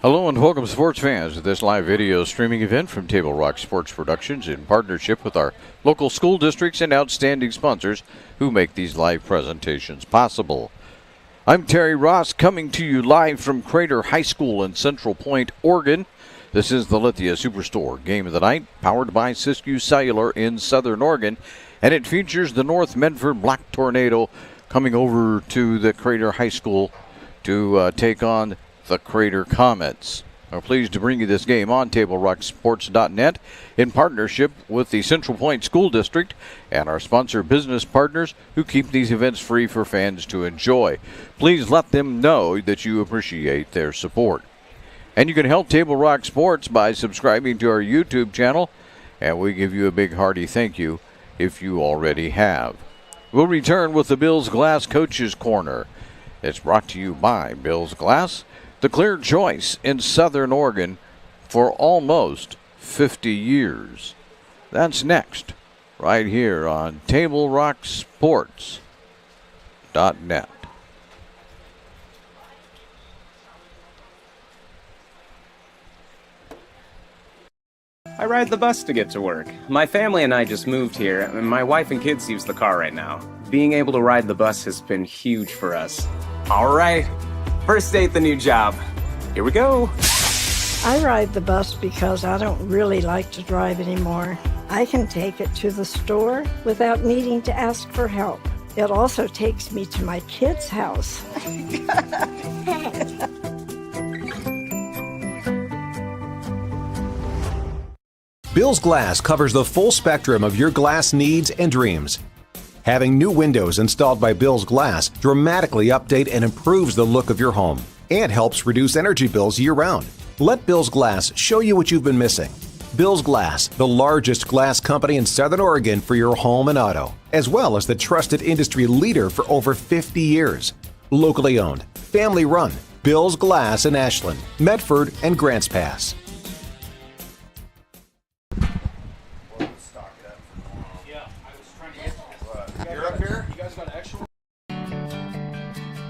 Hello and welcome, sports fans, to this live video streaming event from Table Rock Sports Productions in partnership with our local school districts and outstanding sponsors who make these live presentations possible. I'm Terry Ross, coming to you live from Crater High School in Central Point, Oregon. This is the Lithia Superstore Game of the Night, powered by Siskiyou Cellular in Southern Oregon, and it features the North Medford Black Tornado coming over to the Crater High School to take on the Crater Comets. We're pleased to bring you this game on TableRockSports.net in partnership with the Central Point School District and our sponsor business partners who keep these events free for fans to enjoy. Please let them know that you appreciate their support. And you can help Table Rock Sports by subscribing to our YouTube channel, and we give you a big hearty thank you if you already have. We'll return with the Bills Glass Coaches Corner. It's brought to you by Bills Glass, the clear choice in Southern Oregon for almost 50 years. That's next, right here on TableRockSports.net. I ride the bus to get to work. My family and I just moved here, and my wife and kids use the car right now. Being able to ride the bus has been huge for us. All right, first day at the new job. Here we go. I ride the bus because I don't really like to drive anymore. I can take it to the store without needing to ask for help. It also takes me to my kids' house. Bills Glass covers the full spectrum of your glass needs and dreams. Having new windows installed by Bills Glass dramatically update and improves the look of your home and helps reduce energy bills year-round. Let Bills Glass show you what you've been missing. Bills Glass, the largest glass company in Southern Oregon for your home and auto, as well as the trusted industry leader for over 50 years. Locally owned, family run, Bills Glass in Ashland, Medford, and Grants Pass.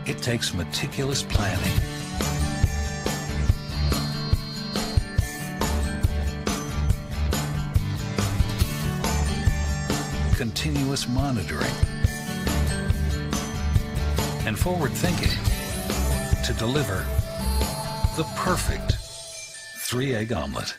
It takes meticulous planning, continuous monitoring, and forward thinking to deliver the perfect 3-egg omelet.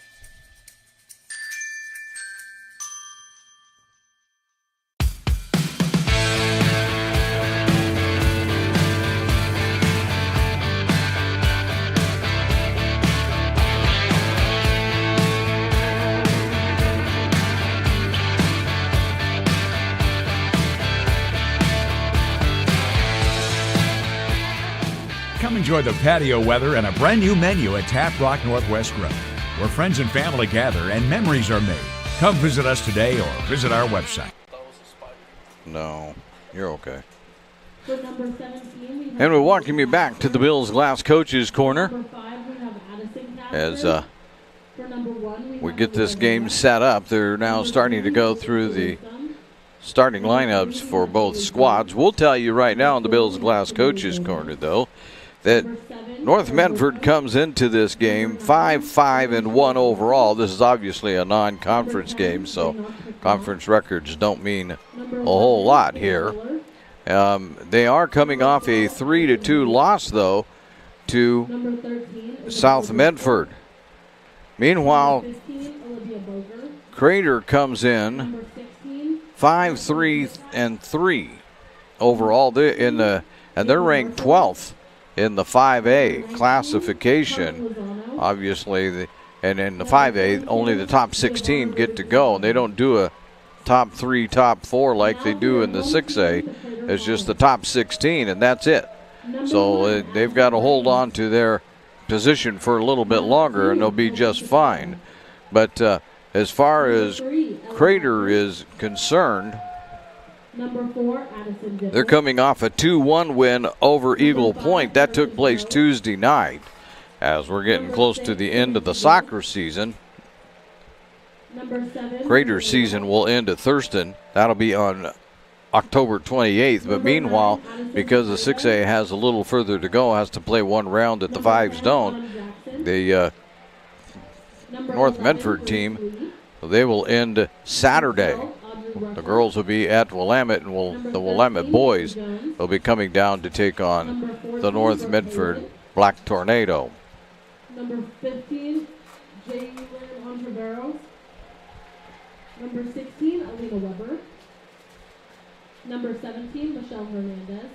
Come enjoy the patio weather and a brand new menu at Tap Rock Northwest Grill, where friends and family gather and memories are made. Come visit us today or visit our website. No, you're okay. And we welcome you back to the Bills Glass Coaches Corner as we get this game set up. They're now starting to go through the starting lineups for both squads. We'll tell you right now in the Bills Glass Coaches Corner, though, that North Medford comes into this game 5-5-1 overall. This is obviously a non-conference game, so conference records don't mean a whole lot here. They are coming off a 3-2 loss, though, to South Medford. Meanwhile, Crater comes in 5-3-3 overall. They're ranked 12th in the 5A classification. Obviously, and in the 5A, only the top 16 get to go, and they don't do a top 3, top 4 like they do in the 6A. It's just the top 16, and that's it. So they've got to hold on to their position for a little bit longer, and they'll be just fine. But as far as Crater is concerned, they're coming off a 2-1 win over Eagle Point. That took place Tuesday night. As we're getting close to the end of the soccer season, Crater's season will end at Thurston. That'll be on October 28th. But meanwhile, because the 6A has a little further to go, has to play one round that the 5s don't, the North Medford team, they will end Saturday. The girls will be at Willamette, and the Willamette boys will be coming down to take on the North Medford Black Tornado. Number 15, Jalen Ontiveros. Number 16, Alina Weber. Number 17, Michelle Hernandez.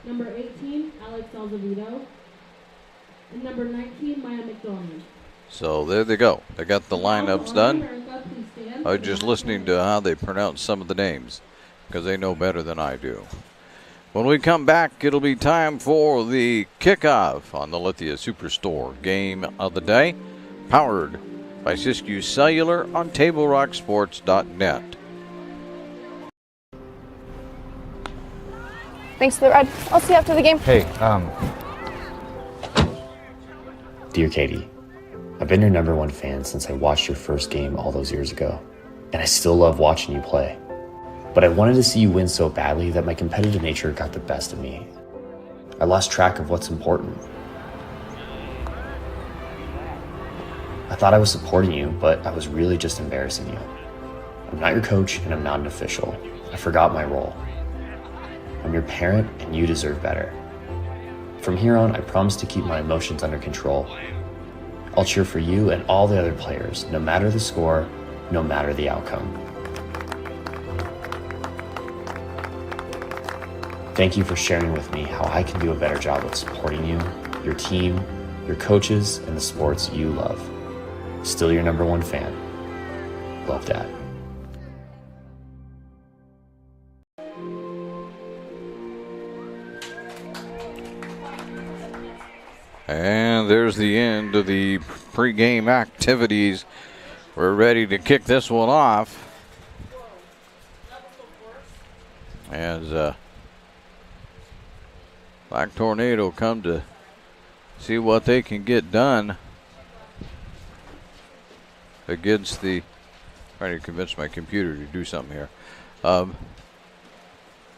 Number 18, Alex Alzavito. And number 19, Maya McDonald. So there they go. They got the lineups done. I was just listening to how they pronounce some of the names because they know better than I do. When we come back, it'll be time for the kickoff on the Lithia Superstore game of the day, powered by Siskiyou Cellular on TableRockSports.net. Thanks for the ride. I'll see you after the game. Hey, Dear Katie, I've been your #1 fan since I watched your first game all those years ago, and I still love watching you play. But I wanted to see you win so badly that my competitive nature got the best of me. I lost track of what's important. I thought I was supporting you, but I was really just embarrassing you. I'm not your coach, and I'm not an official. I forgot my role. I'm your parent, and you deserve better. From here on, I promise to keep my emotions under control. I'll cheer for you and all the other players, no matter the score, no matter the outcome. Thank you for sharing with me how I can do a better job of supporting you, your team, your coaches, and the sports you love. Still your #1 fan. Love, Dad. And there's the end of the pregame activities. We're ready to kick this one off. As Black Tornado come to see what they can get done against the, trying to convince my computer to do something here,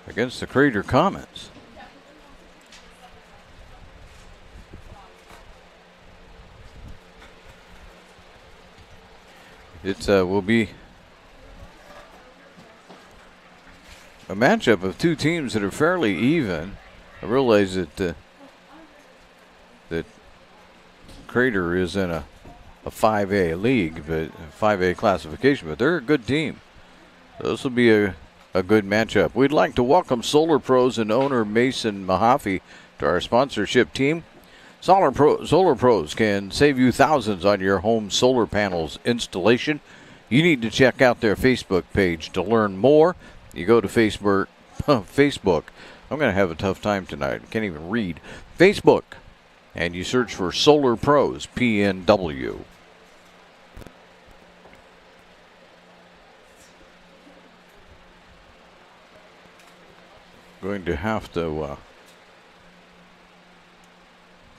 against the Crater Comets. It will be a matchup of two teams that are fairly even. I realize that that Crater is in a 5A league, but 5A classification, but they're a good team. This will be a good matchup. We'd like to welcome Solar Pros and owner Mason Mahaffey to our sponsorship team. Solar Pros can save you thousands on your home solar panels installation. You need to check out their Facebook page to learn more. You go to Facebook. I'm going to have a tough time tonight. I can't even read. Facebook. And you search for Solar Pros, PNW. Going to have to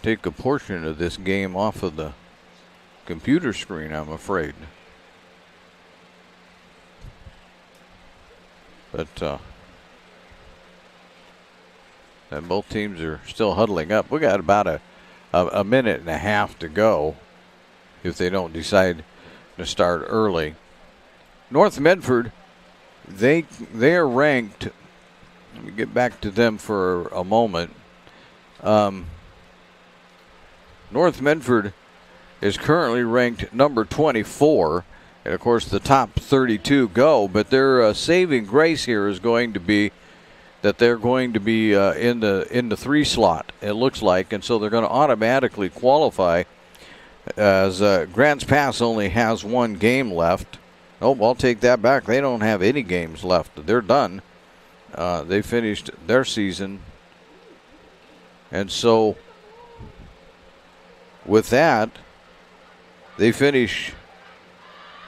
take a portion of this game off of the computer screen, I'm afraid. But and both teams are still huddling up. We got about a minute and a half to go if they don't decide to start early. North Medford, they are ranked. Let me get back to them for a moment. North Medford is currently ranked number 24, and of course the top 32 go. But their saving grace here is going to be that they're going to be in the 3 slot. It looks like, and so they're going to automatically qualify. As Grants Pass only has 1 game left. Oh, I'll take that back. They don't have any games left. They're done. They finished their season, and so with that, they finish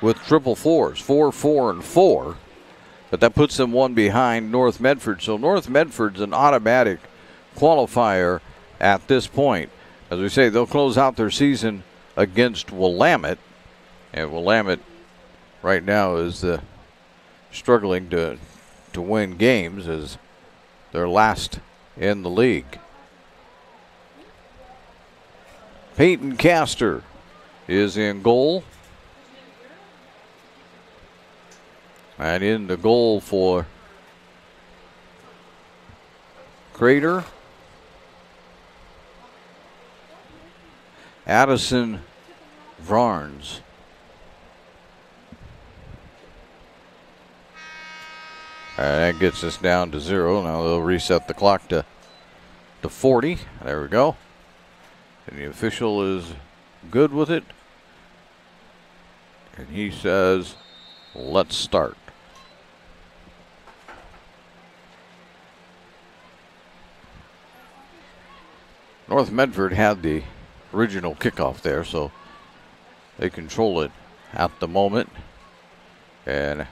with triple fours, 4, 4, and 4. But that puts them 1 behind North Medford. So North Medford's an automatic qualifier at this point. As we say, they'll close out their season against Willamette. And Willamette right now is struggling to win games as they're last in the league. Peyton Castor is in goal. And in the goal for Crater, Addison Varnes. That gets us down to 0. Now they'll reset the clock to 40. There we go. And the official is good with it. And he says, let's start. North Medford had the original kickoff there, so they control it at the moment. And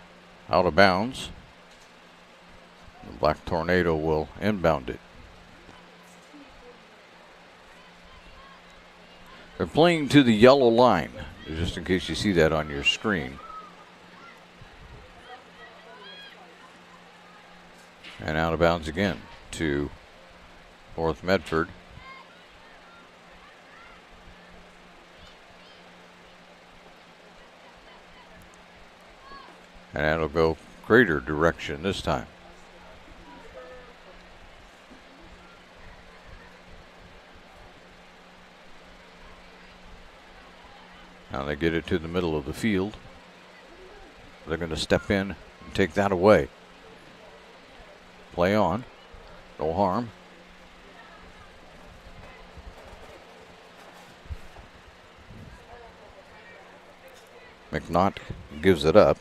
out of bounds. The Black Tornado will inbound it. They're playing to the yellow line, just in case you see that on your screen. And out of bounds again to North Medford. And that'll go Crater direction this time. Now they get it to the middle of the field. They're going to step in and take that away. Play on. No harm. McNaught gives it up.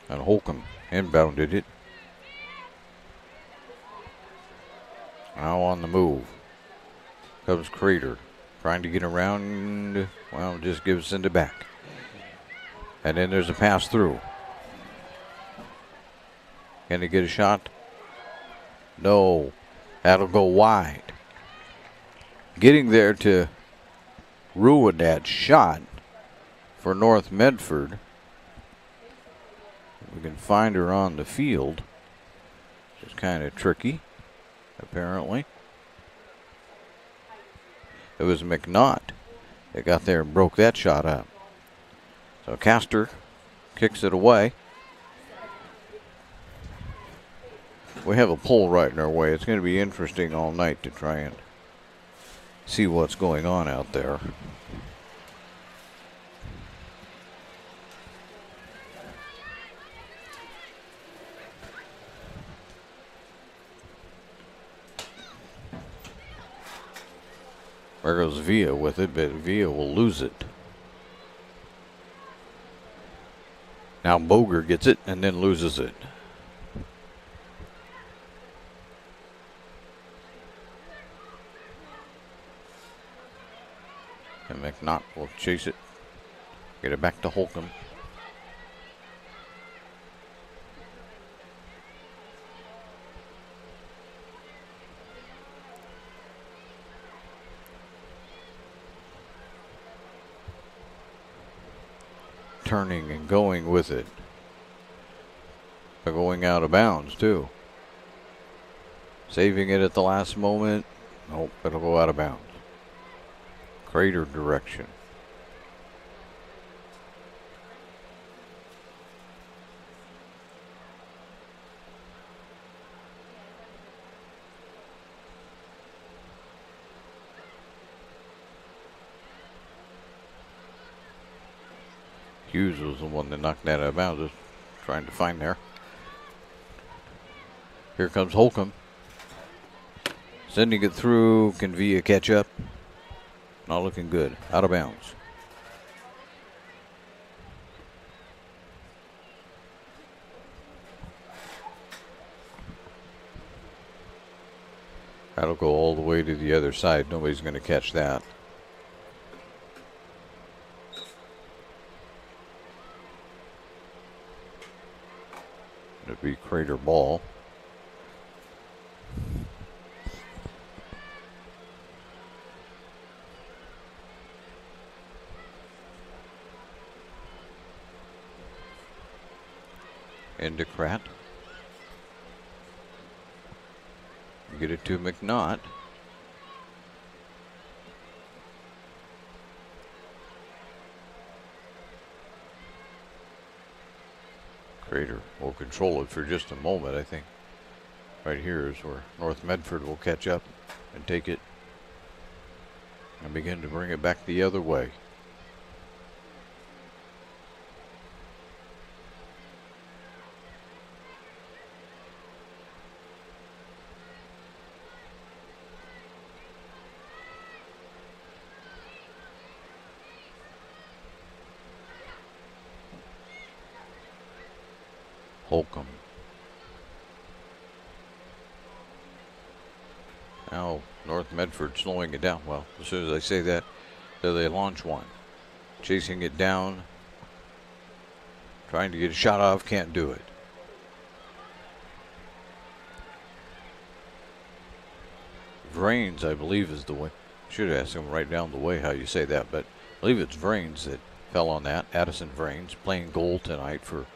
And Holcomb inbounded it. Now on the move comes Crater. Trying to get around, well, just gives it back. And then there's a pass through. Can they get a shot? No. That'll go wide. Getting there to ruin that shot for North Medford. We can find her on the field. It's kind of tricky, apparently. It was McNaught that got there and broke that shot up. So Castor kicks it away. We have a pole right in our way. It's going to be interesting all night to try and see what's going on out there. There goes Villa with it, but Villa will lose it. Now Boger gets it and then loses it. And McNaught will chase it. Get it back to Holcomb. Turning and going with it. They're going out of bounds too. Saving it at the last moment. Nope, it'll go out of bounds. Crater direction. Hughes was the one that knocked that out of bounds. Just trying to find there. Here comes Holcomb. Sending it through. Can Villa catch up? Not looking good. Out of bounds. That'll go all the way to the other side. Nobody's going to catch that. It'd be Crater ball. Into Pratt. Get it to McNaught. Crater will control it for just a moment, I think. Right here is where North Medford will catch up and take it and begin to bring it back the other way. Holcomb. Now North Medford slowing it down. Well, as soon as I say that, there they launch one. Chasing it down. Trying to get a shot off, can't do it. Vrains, I believe, is the way. Should ask him right down the way how you say that, but I believe it's Vrains that fell on that. Addison Vrains playing goal tonight for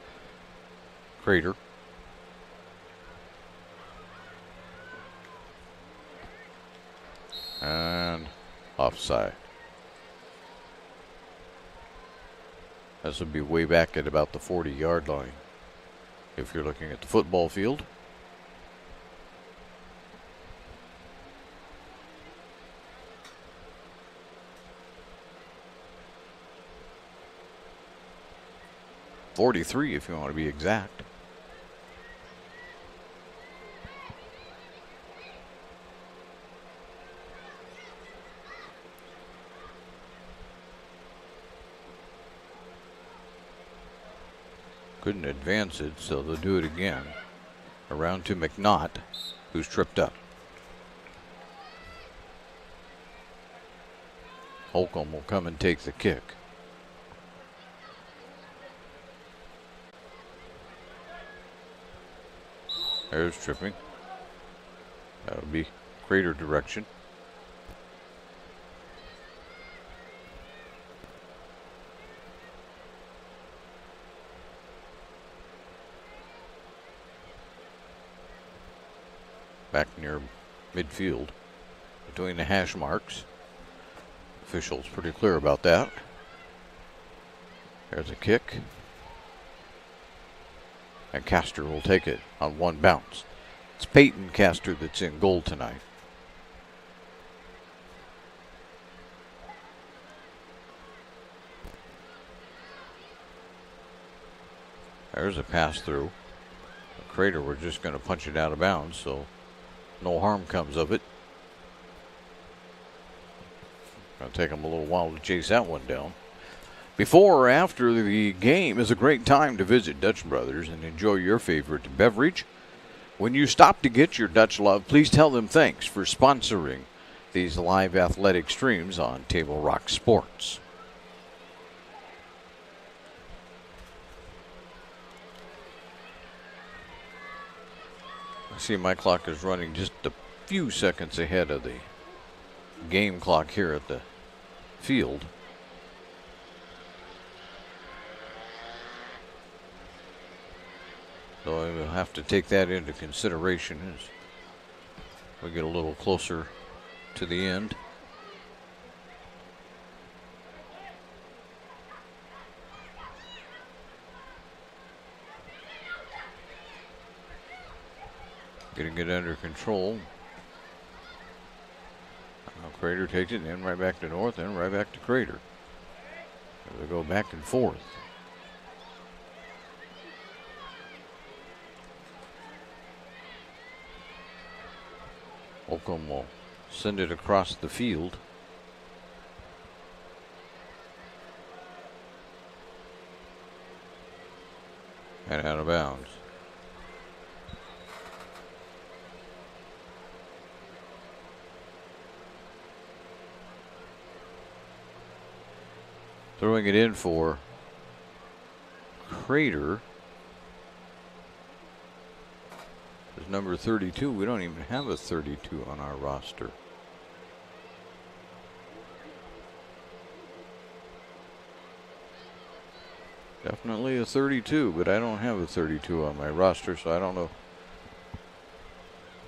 Crater. And offside. This would be way back at about the 40-yard line if you're looking at the football field. .43 if you want to be exact. Couldn't advance it, so they'll do it again. Around to McNaught, who's tripped up. Holcomb will come and take the kick. There's tripping. That would be Crater direction. Back near midfield, between the hash marks. Officials pretty clear about that. There's a kick. And Castor will take it on one bounce. It's Peyton Castor that's in goal tonight. There's a pass through. The Crater were just going to punch it out of bounds, so no harm comes of it. Gonna take them a little while to chase that one down. Before or after the game is a great time to visit Dutch Brothers and enjoy your favorite beverage. When you stop to get your Dutch love, please tell them thanks for sponsoring these live athletic streams on Table Rock Sports. I see my clock is running just a few seconds ahead of the game clock here at the field. So I will have to take that into consideration as we get a little closer to the end. Getting it under control. Now Crater takes it in right back to North and right back to Crater. They go back and forth. Holcomb will send it across the field. And out of bounds. Throwing it in for Crater is number 32. We don't even have a 32 on our roster. Definitely a 32, but I don't have a 32 on my roster, so I don't know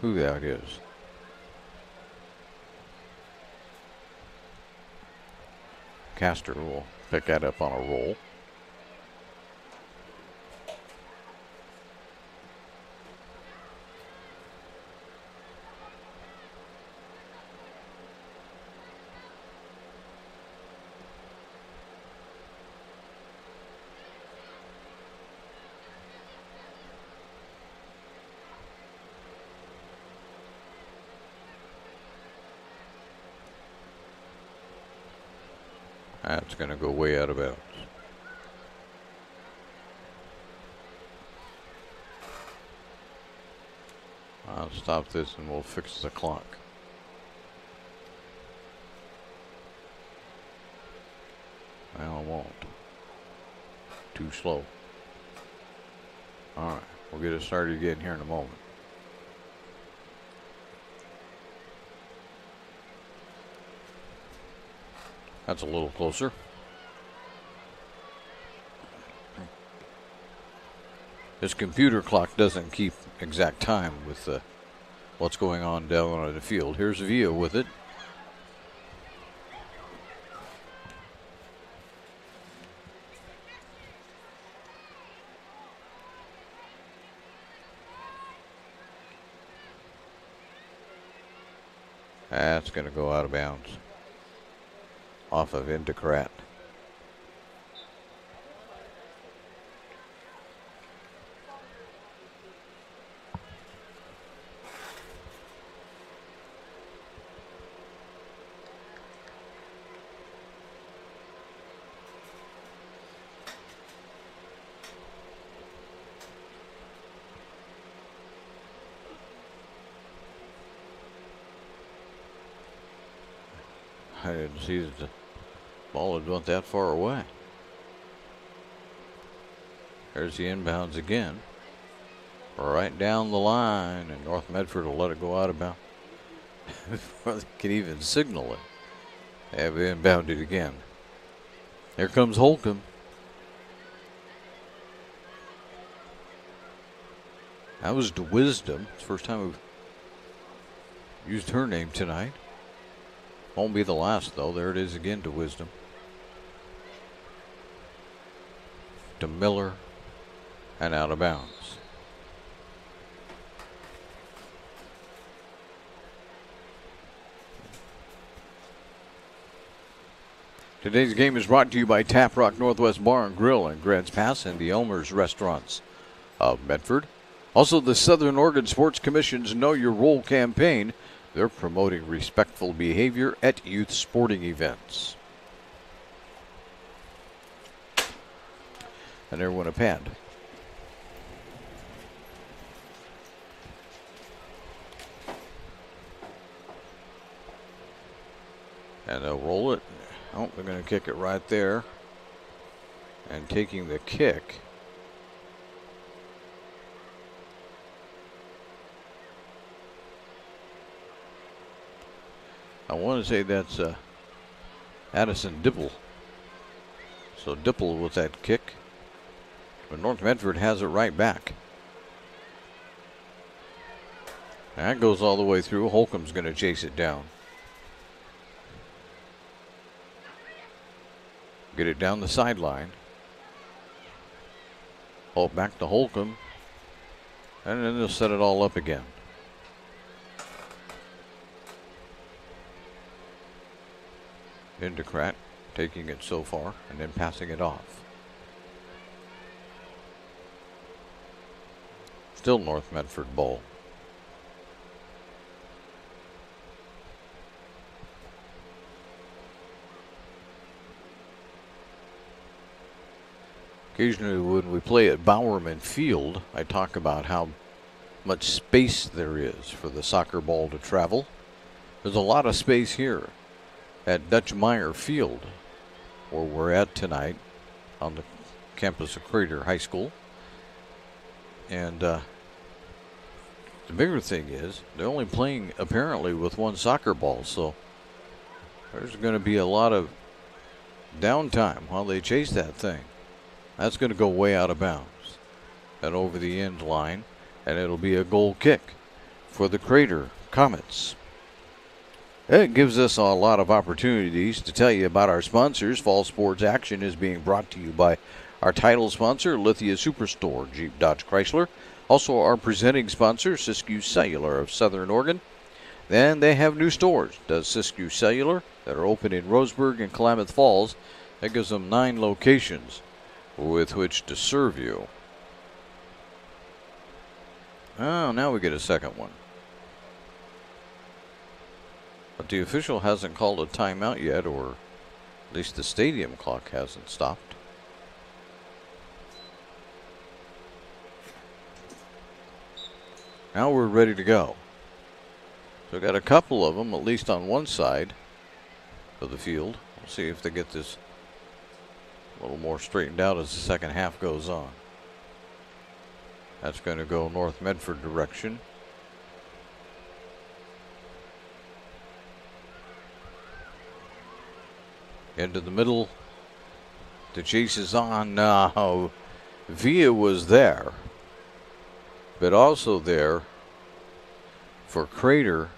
who that is. Castor will pick that up on a roll. That's going to go way out of bounds. I'll stop this and we'll fix the clock. Well, I won't. Too slow. All right, we'll get it started again here in a moment. That's a little closer. This computer clock doesn't keep exact time with what's going on down on the field. Here's Via with it. That's going to go out of bounds. Off of Indicrat. I didn't see that the ball had went that far away. There's the inbounds again. Right down the line, and North Medford will let it go out of bounds before they can even signal it. They have inbounded again. Here comes Holcomb. That was the Wisdom. It's the first time we've used her name tonight. Won't be the last, though. There it is again to Wisdom. To Miller. And out of bounds. Today's game is brought to you by Tap Rock Northwest Bar and Grill in Grants Pass and the Elmer's Restaurants of Medford. Also, the Southern Oregon Sports Commission's Know Your Role campaign. They're promoting respectful behavior at youth sporting events. And there went a pad. And they'll roll it. Oh, they're going to kick it right there. And taking the kick. I want to say that's Addison Dipple. So Dipple with that kick. But North Medford has it right back. That goes all the way through. Holcomb's going to chase it down. Get it down the sideline. Ball back to Holcomb. And then they'll set it all up again. Indicrat taking it so far and then passing it off. Still North Medford ball. Occasionally when we play at Bowerman Field, I talk about how much space there is for the soccer ball to travel. There's a lot of space here at Dutch Meyer Field, where we're at tonight on the campus of Crater High School. And the bigger thing is they're only playing apparently with one soccer ball, so there's going to be a lot of downtime while they chase that thing. That's going to go way out of bounds and over the end line, and it'll be a goal kick for the Crater Comets. It gives us a lot of opportunities to tell you about our sponsors. Fall Sports Action is being brought to you by our title sponsor, Lithia Superstore, Jeep Dodge Chrysler. Also our presenting sponsor, Siskiyou Cellular of Southern Oregon. Then they have new stores, does Siskiyou Cellular, that are open in Roseburg and Klamath Falls. That gives them 9 locations with which to serve you. Oh, now we get a second one. But the official hasn't called a timeout yet or At least the stadium clock hasn't stopped. Now we're ready to go. So got a couple of them, at least on one side of the field. We'll see if they get this a little more straightened out as the second half goes on. That's going to go North Medford direction. Into the middle. The chase is on now. Villa was there, but also there for Crater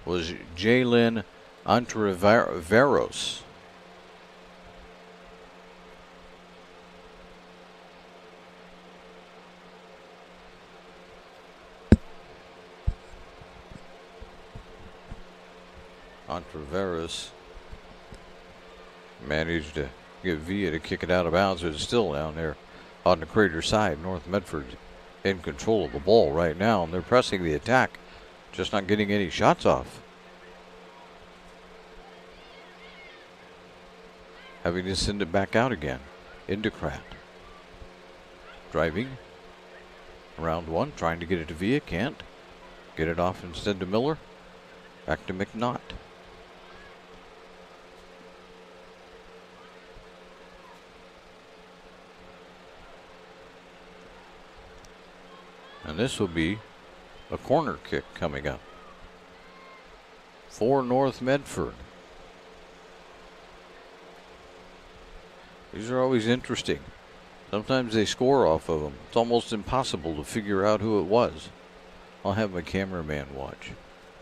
was Jalen Entreveros. Entreveros managed to get Villa to kick it out of bounds, but it's still down there on the Crater side. North Medford in control of the ball right now, and they're pressing the attack, just not getting any shots off. Having to send it back out again into Kratt. Driving around one, trying to get it to Villa, can't. Get it off instead to Miller. Back to McNaught. And this will be a corner kick coming up for North Medford. These are always interesting. Sometimes they score off of them. It's almost impossible to figure out who it was. I'll have my cameraman watch.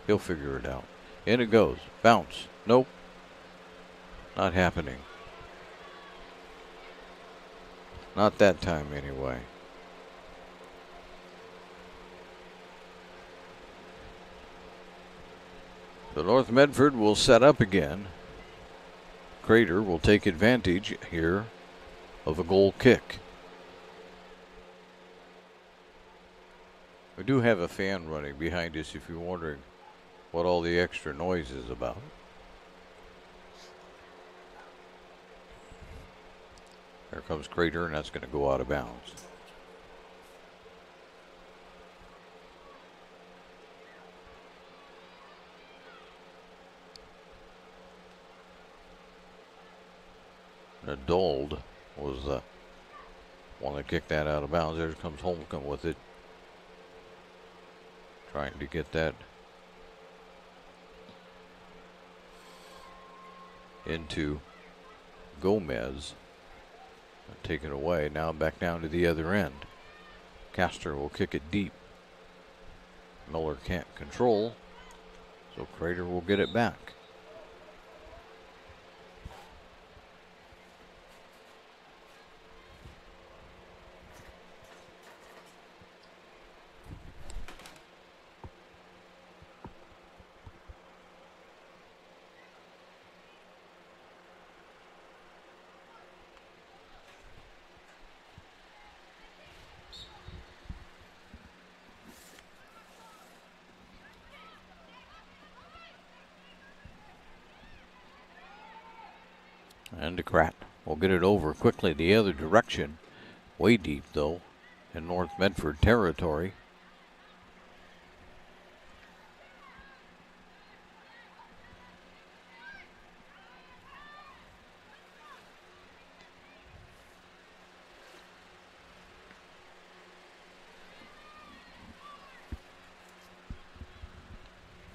He'll figure it out. In it goes. Bounce. Nope. Not happening. Not that time anyway. So North Medford will set up again. Crater will take advantage here of a goal kick. We do have a fan running behind us if you're wondering what all the extra noise is about. There comes Crater, and that's going to go out of bounds. Dold was the one that kicked that out of bounds. There comes Holmgren with it. Trying to get that into Gomez. Take it away. Now back down to the other end. Castor will kick it deep. Miller can't control, so Crater will get it back. And DeCrat will get it over quickly the other direction. Way deep, though, in North Medford territory.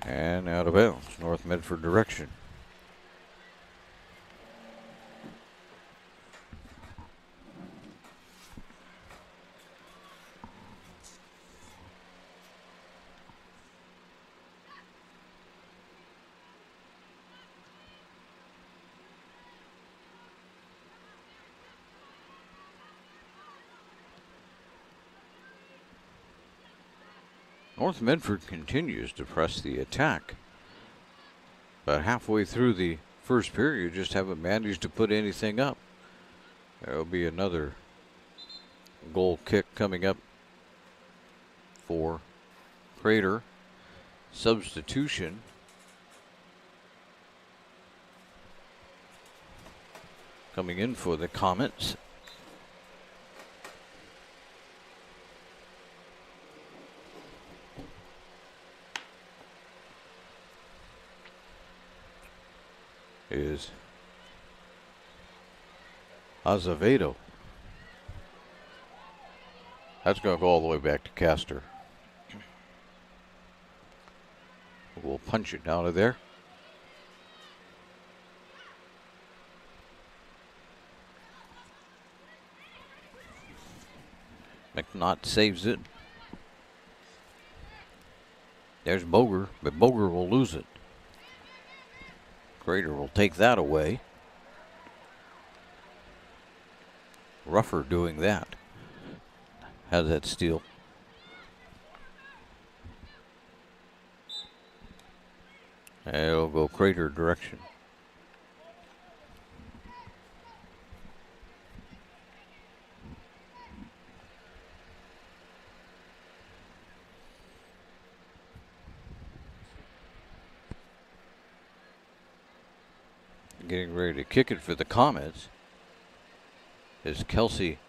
And out of bounds, North Medford direction. North Medford continues to press the attack. But halfway through the first period, just haven't managed to put anything up. There will be another goal kick coming up for Crater. Substitution. coming in for the Comets. Is Azevedo. That's going to go all the way back to Castor. We'll punch it out of there. McNaught saves it. There's Boger, but Boger will lose it. Crater will take that away. Ruffer doing that. Has that steal. And it'll go Crater direction. Getting ready to kick it for the Comets is Kelsey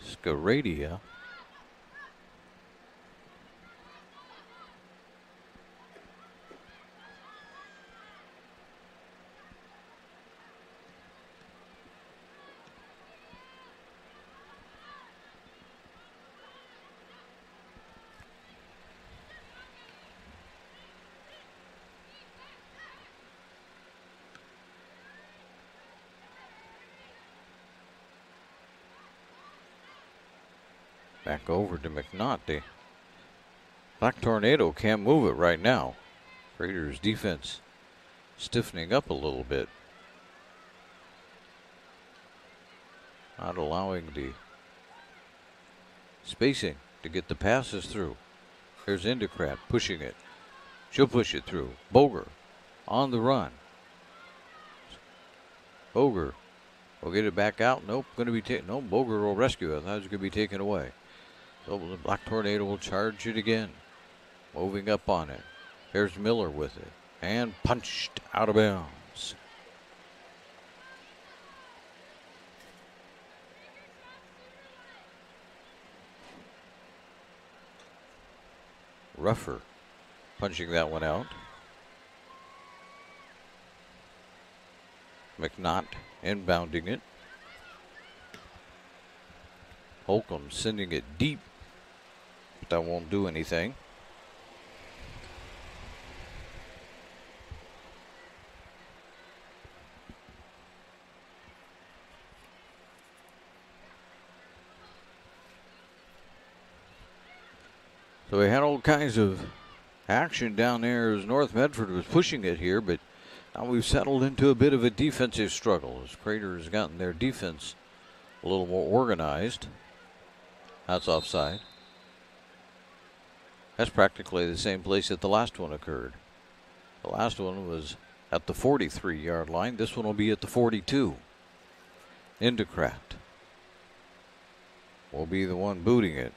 Scaradia. Back over to McNaught. The Black Tornado can't move it right now. Raiders defense stiffening up a little bit. Not allowing the spacing to get the passes through. Here's Indicrat pushing it. She'll push it through. Boger on the run. Boger will get it back out. Nope, going to be taken. No, Boger will rescue it. That was going to be taken away. So the Black Tornado will charge it again. Moving up on it. Here's Miller with it. And punched out of bounds. Ruffer punching that one out. McNaught inbounding it. Holcomb sending it deep, but that won't do anything. So we had all kinds of action down there as North Medford was pushing it here, but now we've settled into a bit of a defensive struggle as Crater has gotten their defense a little more organized. That's offside. That's practically the same place that the last one occurred. The last one was at the 43-yard line. This one will be at the 42. Indicrat will be the one booting it.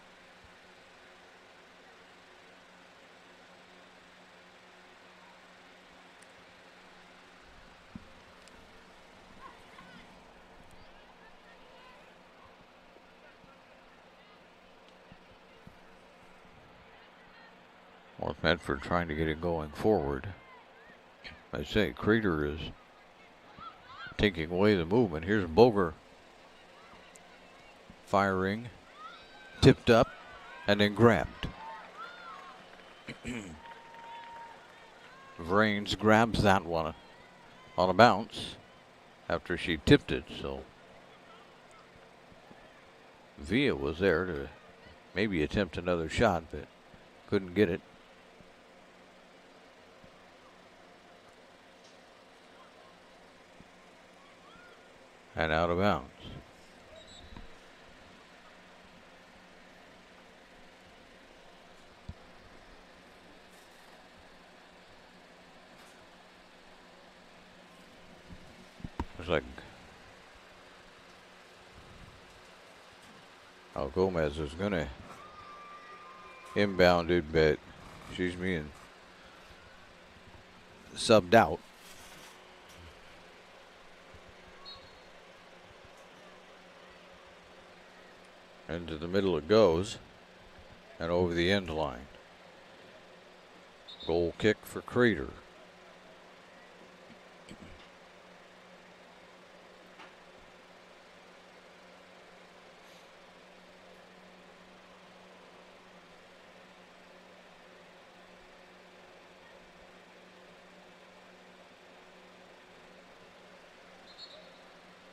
North Medford trying to get it going forward. I say Crater is taking away the movement. Here's Boger firing, tipped up, and then grabbed. Vrains grabs that one on a bounce after she tipped it, so Villa was there to maybe attempt another shot, but couldn't get it. And out of bounds. Looks like Gomez is going to inbound it, but she's being subbed out. Into the middle it goes. And over the end line. Goal kick for Crater.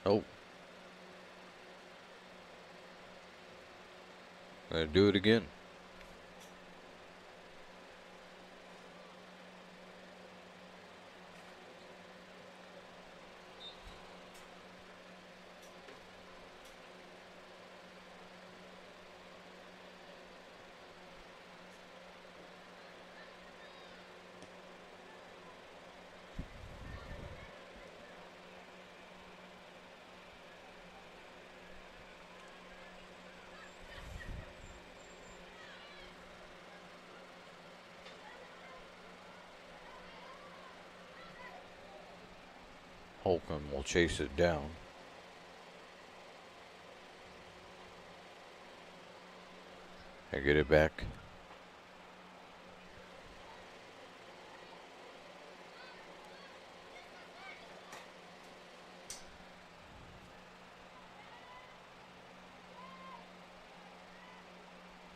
Oh. Gonna do it again. Holcomb will chase it down. And get it back.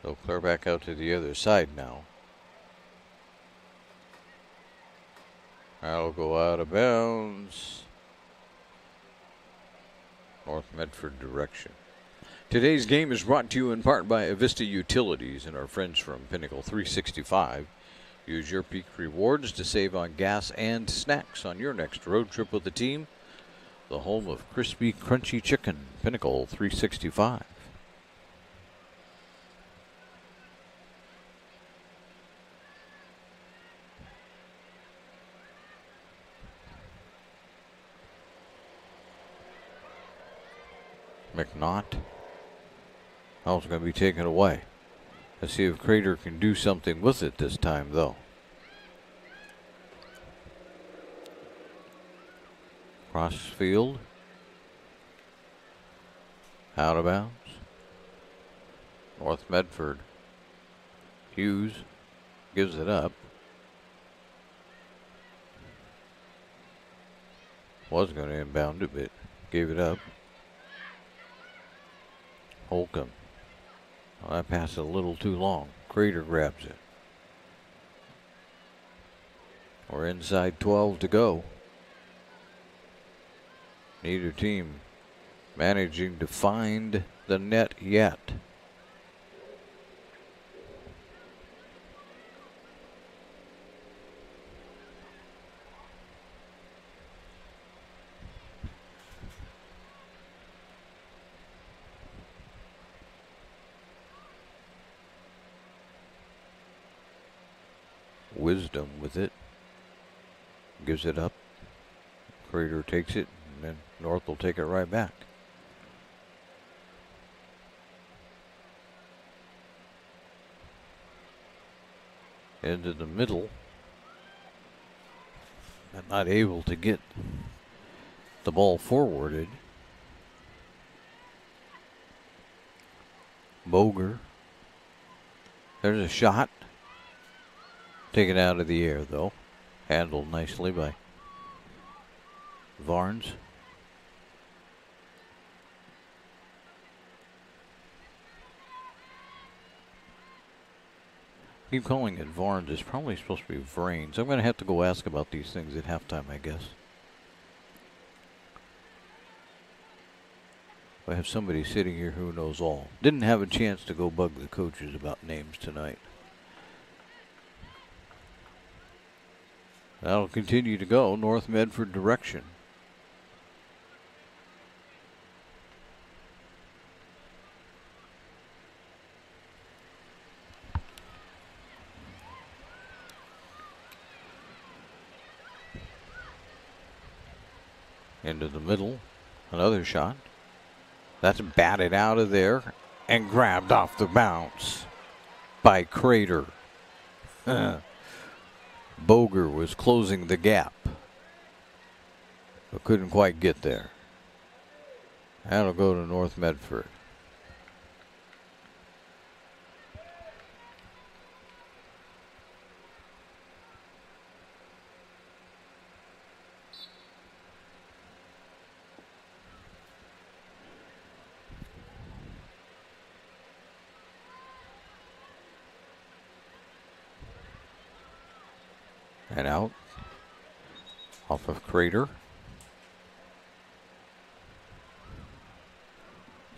They'll clear back out to the other side now. That'll go out of bounds. North Medford direction. Today's game is brought to you in part by Avista Utilities and our friends from Pinnacle 365. Use your peak rewards to save on gas and snacks on your next road trip with the team. The home of crispy, crunchy chicken, Pinnacle 365. McNaught. Oh, it's going to be taken away. Let's see if Crater can do something with it this time, though. Cross field. Out of bounds. North Medford. Hughes gives it up. Was going to inbound it, but gave it up. Holcomb. Well, that pass is a little too long. Crater grabs it. We're inside 12 to go. Neither team managing to find the net yet. Wisdom with it. Gives it up. Crater takes it, and then North will take it right back. Into the middle. And not able to get the ball forwarded. Boger. There's a shot. Taken out of the air, though. Handled nicely by Varnes. Keep calling it Varnes. It's probably supposed to be Vrains. I'm going to have to go ask about these things at halftime, I guess. I have somebody sitting here who knows all. Didn't have a chance to go bug the coaches about names tonight. That'll continue to go North Medford direction. Into the middle. Another shot. That's batted out of there and grabbed off the bounce by Crater. Boger was closing the gap, but couldn't quite get there. That'll go to North Medford. And out off of Crater.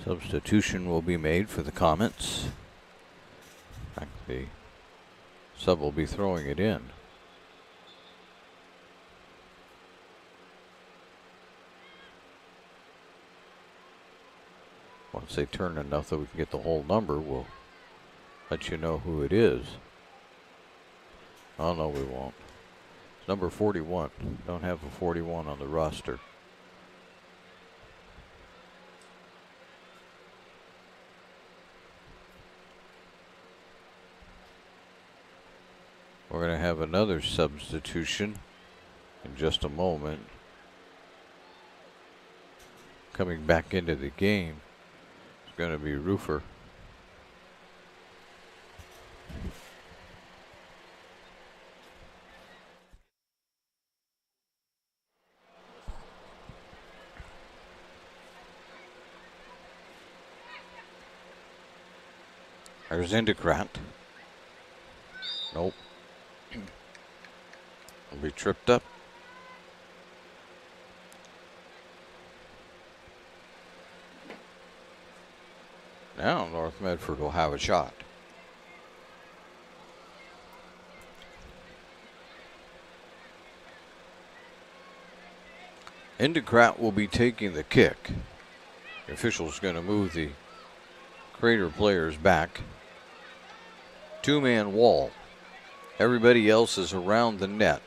Substitution will be made for the Comets. In fact, the sub will be throwing it in. Once they turn enough that we can get the whole number, we'll let you know who it is. Oh, no, we won't. It's number 41. Don't have a 41 on the roster. We're going to have another substitution in just a moment. Coming back into the game is going to be Roofer. There's Indicrat. Nope. Will be tripped up. Now North Medford will have a shot. Indicrat will be taking the kick. The official's going to move the Crater players back. Two-man wall. Everybody else is around the net.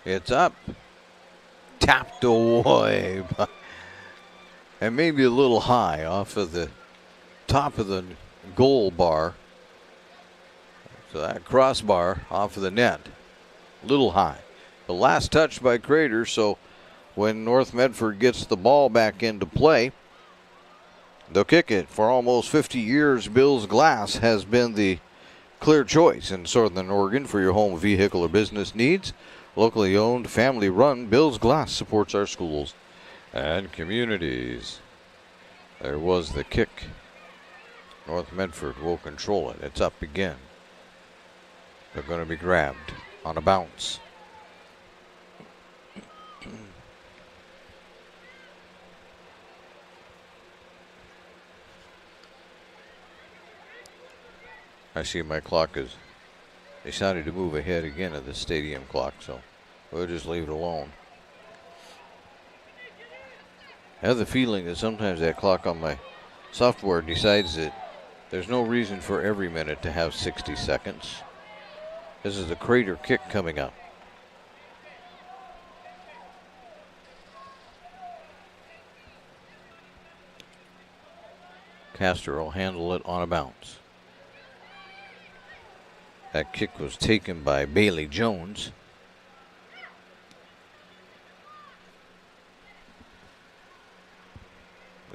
It's up. Tapped away. And maybe a little high off of the top of the goal bar. So that crossbar off of the net. A little high. The last touch by Crater, so when North Medford gets the ball back into play, they'll kick it. For almost 50 years, Bill's Glass has been the clear choice in Southern Oregon for your home, vehicle, or business needs. Locally owned, family run, Bill's Glass supports our schools and communities. There was the kick. North Medford will control it. It's up again. They're going to be grabbed on a bounce. I see my clock has decided to move ahead again of the stadium clock, so we'll just leave it alone. I have the feeling that sometimes that clock on my software decides that there's no reason for every minute to have 60 seconds. This is the Crater kick coming up. Castor will handle it on a bounce. That kick was taken by Bailey Jones.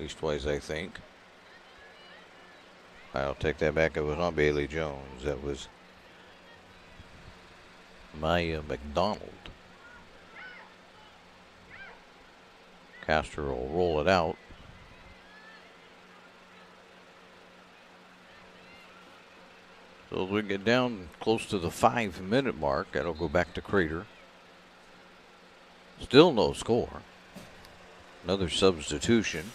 Leastwise, I think. I'll take that back. It was not Bailey Jones. That was Maya McDonald. Castor will roll it out. So as we get down close to the 5-minute mark, that'll go back to Crater. Still no score. Another substitution.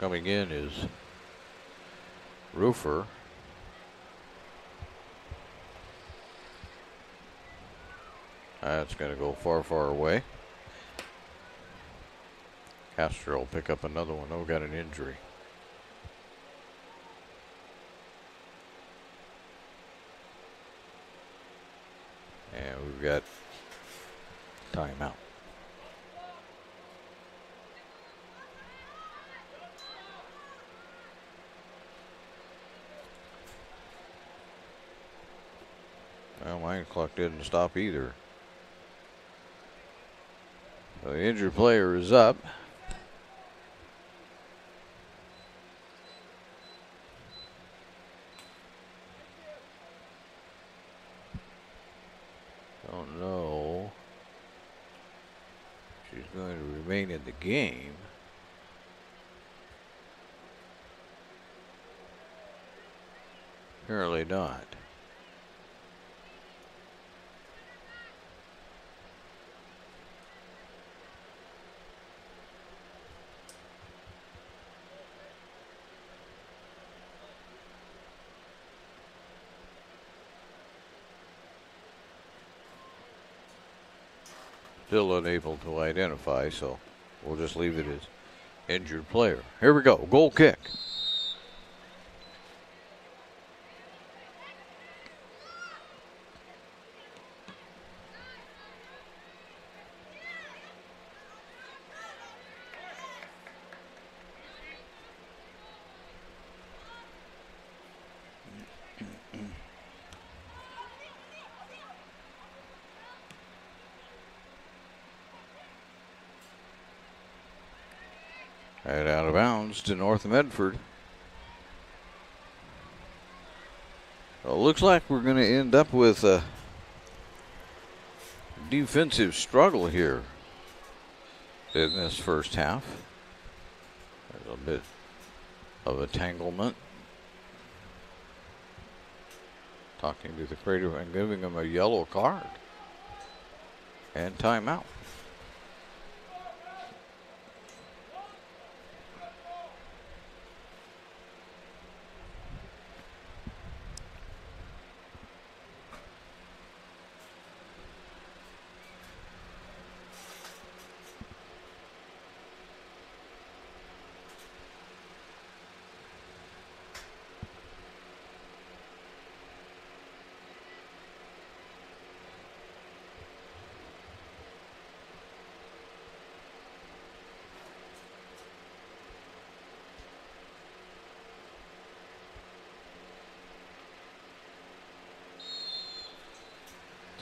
Coming in is Roofer. That's going to go far, far away. Castor will pick up another one. Oh, got an injury. And we've got timeout. Well, my clock didn't stop either. So the injured player is up. don't know. She's going to remain in the game. Apparently not. Still unable to identify, so we'll just leave it as injured player. Here we go, goal kick. And out of bounds to North Medford. Well, it looks like we're going to end up with a defensive struggle here in this first half. There's a bit of entanglement. Talking to the creator and giving him a yellow card. And timeout.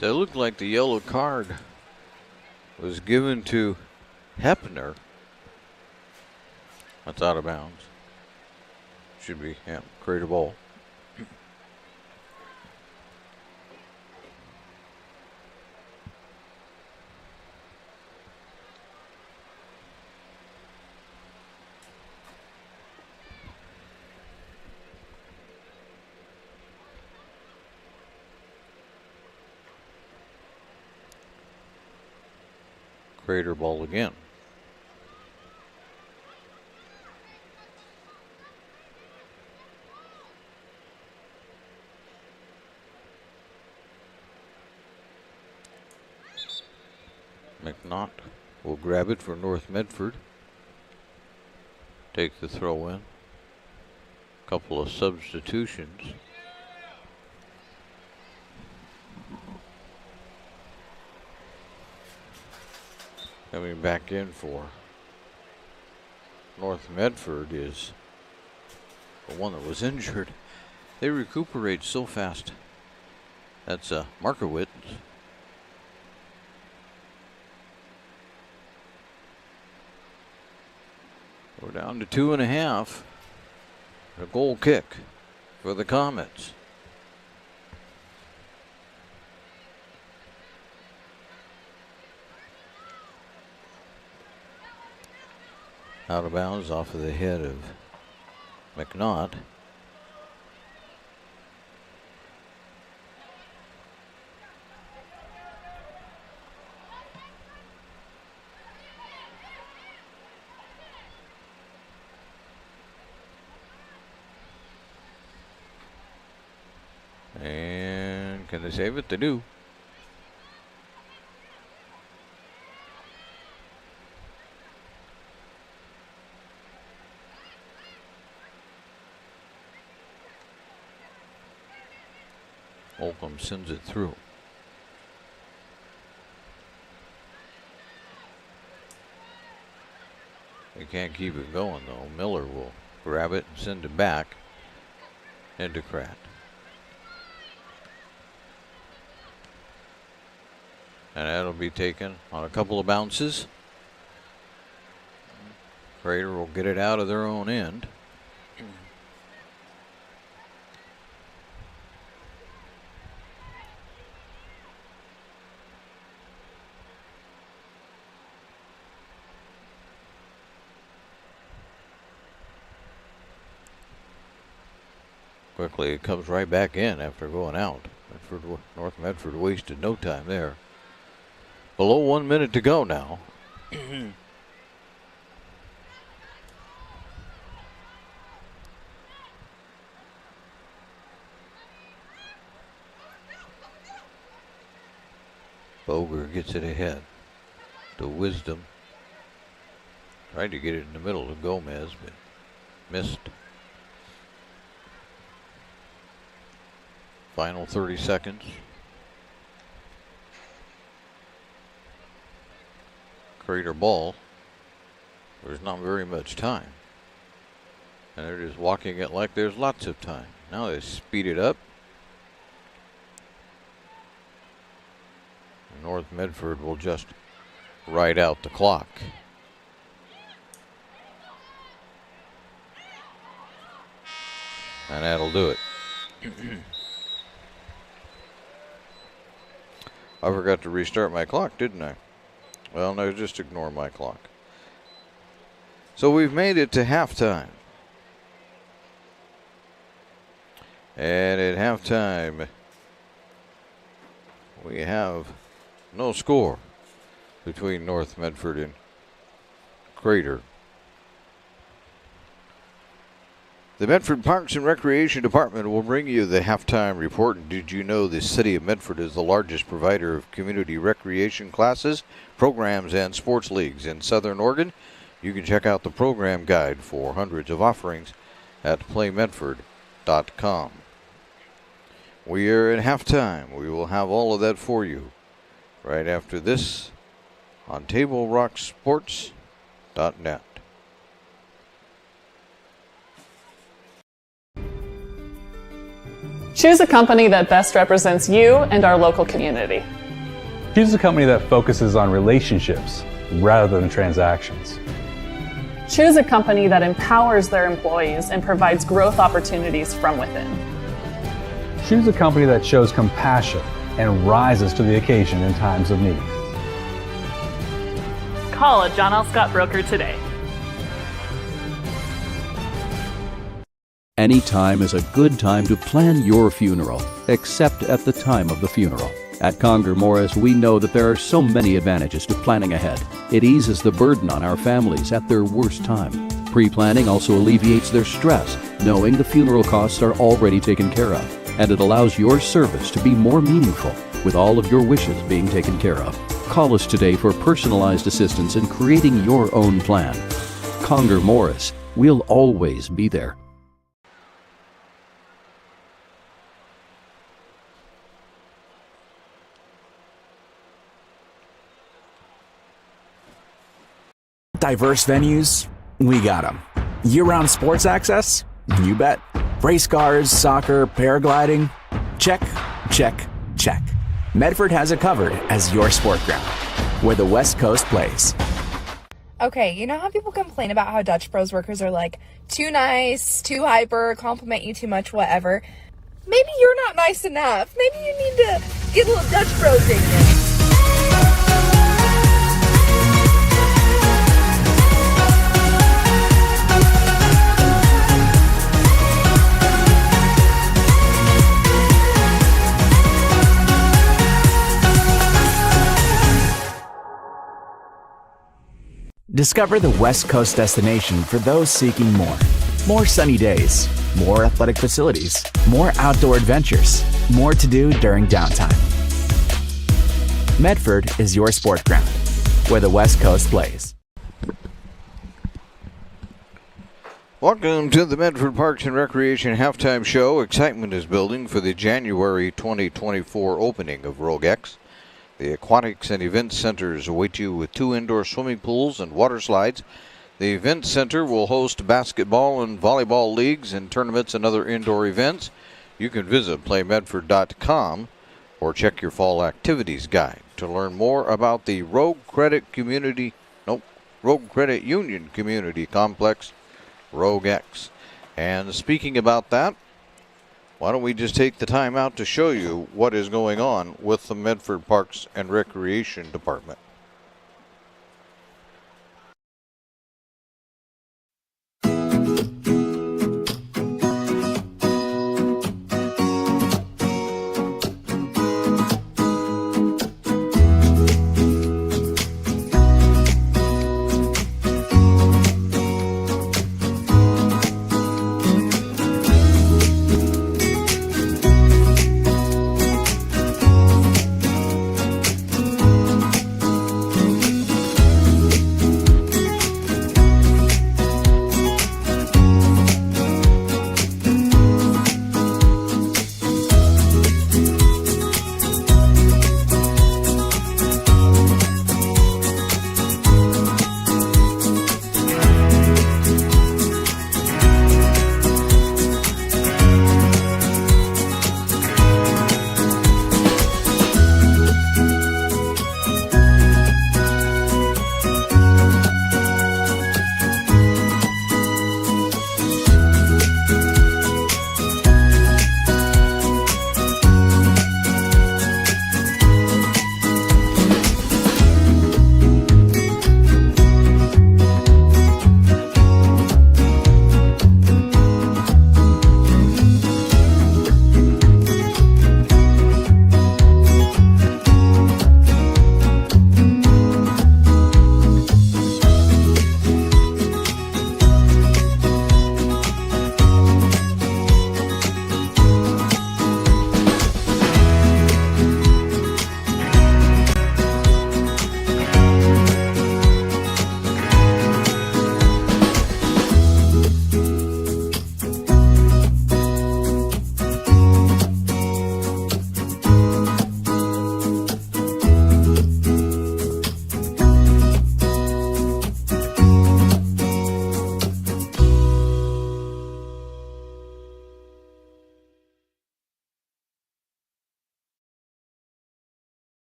So it looked like the yellow card was given to Hepner. That's out of bounds. Should be, yeah, create a ball. Crater ball again. McNaught will grab it for North Medford. Take the throw in. Couple of substitutions. Coming back in for North Medford is the one that was injured. They recuperate so fast. That's Markowitz. We're down to 2.5. A goal kick for the Comets. Out of bounds off of the head of McNaught. And can they save it? They do. Holcomb sends it through. They can't keep it going though. Miller will grab it and send it back into Kratt. And that'll be taken on a couple of bounces. Crater will get it out of their own end. Quickly, it comes right back in after going out. North Medford wasted no time there. Below 1 minute to go now. Boger gets it ahead to Wisdom. Tried to get it in the middle to Gomez, but missed. Final 30 seconds. Crater ball. There's not very much time. And they're just walking it like there's lots of time. Now they speed it up. North Medford will just ride out the clock. And that'll do it. I forgot to restart my clock, didn't I? Well, no, just ignore my clock. So we've made it to halftime. And at halftime, we have no score between North Medford and Crater. The Medford Parks and Recreation Department will bring you the halftime report. And did you know the city of Medford is the largest provider of community recreation classes, programs, and sports leagues in Southern Oregon? You can check out the program guide for hundreds of offerings at playmedford.com. We are at halftime. We will have all of that for you right after this on TableRockSports.net. Choose a company that best represents you and our local community. Choose a company that focuses on relationships rather than transactions. Choose a company that empowers their employees and provides growth opportunities from within. Choose a company that shows compassion and rises to the occasion in times of need. Call a John L. Scott broker today. Any time is a good time to plan your funeral, except at the time of the funeral. At Conger Morris, we know that there are so many advantages to planning ahead. It eases the burden on our families at their worst time. Pre-planning also alleviates their stress, knowing the funeral costs are already taken care of. And it allows your service to be more meaningful, with all of your wishes being taken care of. Call us today for personalized assistance in creating your own plan. Conger Morris, we'll always be there. Diverse venues, we got them. Year-round sports access? You bet. Race cars, soccer, paragliding? Check, check, check. Medford has it covered as your sport ground, where the West Coast plays. Okay, you know how people complain about how Dutch Bros workers are like too nice, too hyper, compliment you too much, whatever? Maybe you're not nice enough. Maybe you need to get a little Dutch Bros in you. Discover the West Coast destination for those seeking more. More sunny days, more athletic facilities, more outdoor adventures, more to do during downtime. Medford is your sport ground, where the West Coast plays. Welcome to the Medford Parks and Recreation Halftime Show. Excitement is building for the January 2024 opening of Rogex. The Aquatics and Event Centers await you with 2 indoor swimming pools and water slides. The Event Center will host basketball and volleyball leagues and tournaments and other indoor events. You can visit playmedford.com or check your fall activities guide to learn more about the Rogue Credit Union Community Complex, Rogex. And speaking about that, why don't we just take the time out to show you what is going on with the Medford Parks and Recreation Department.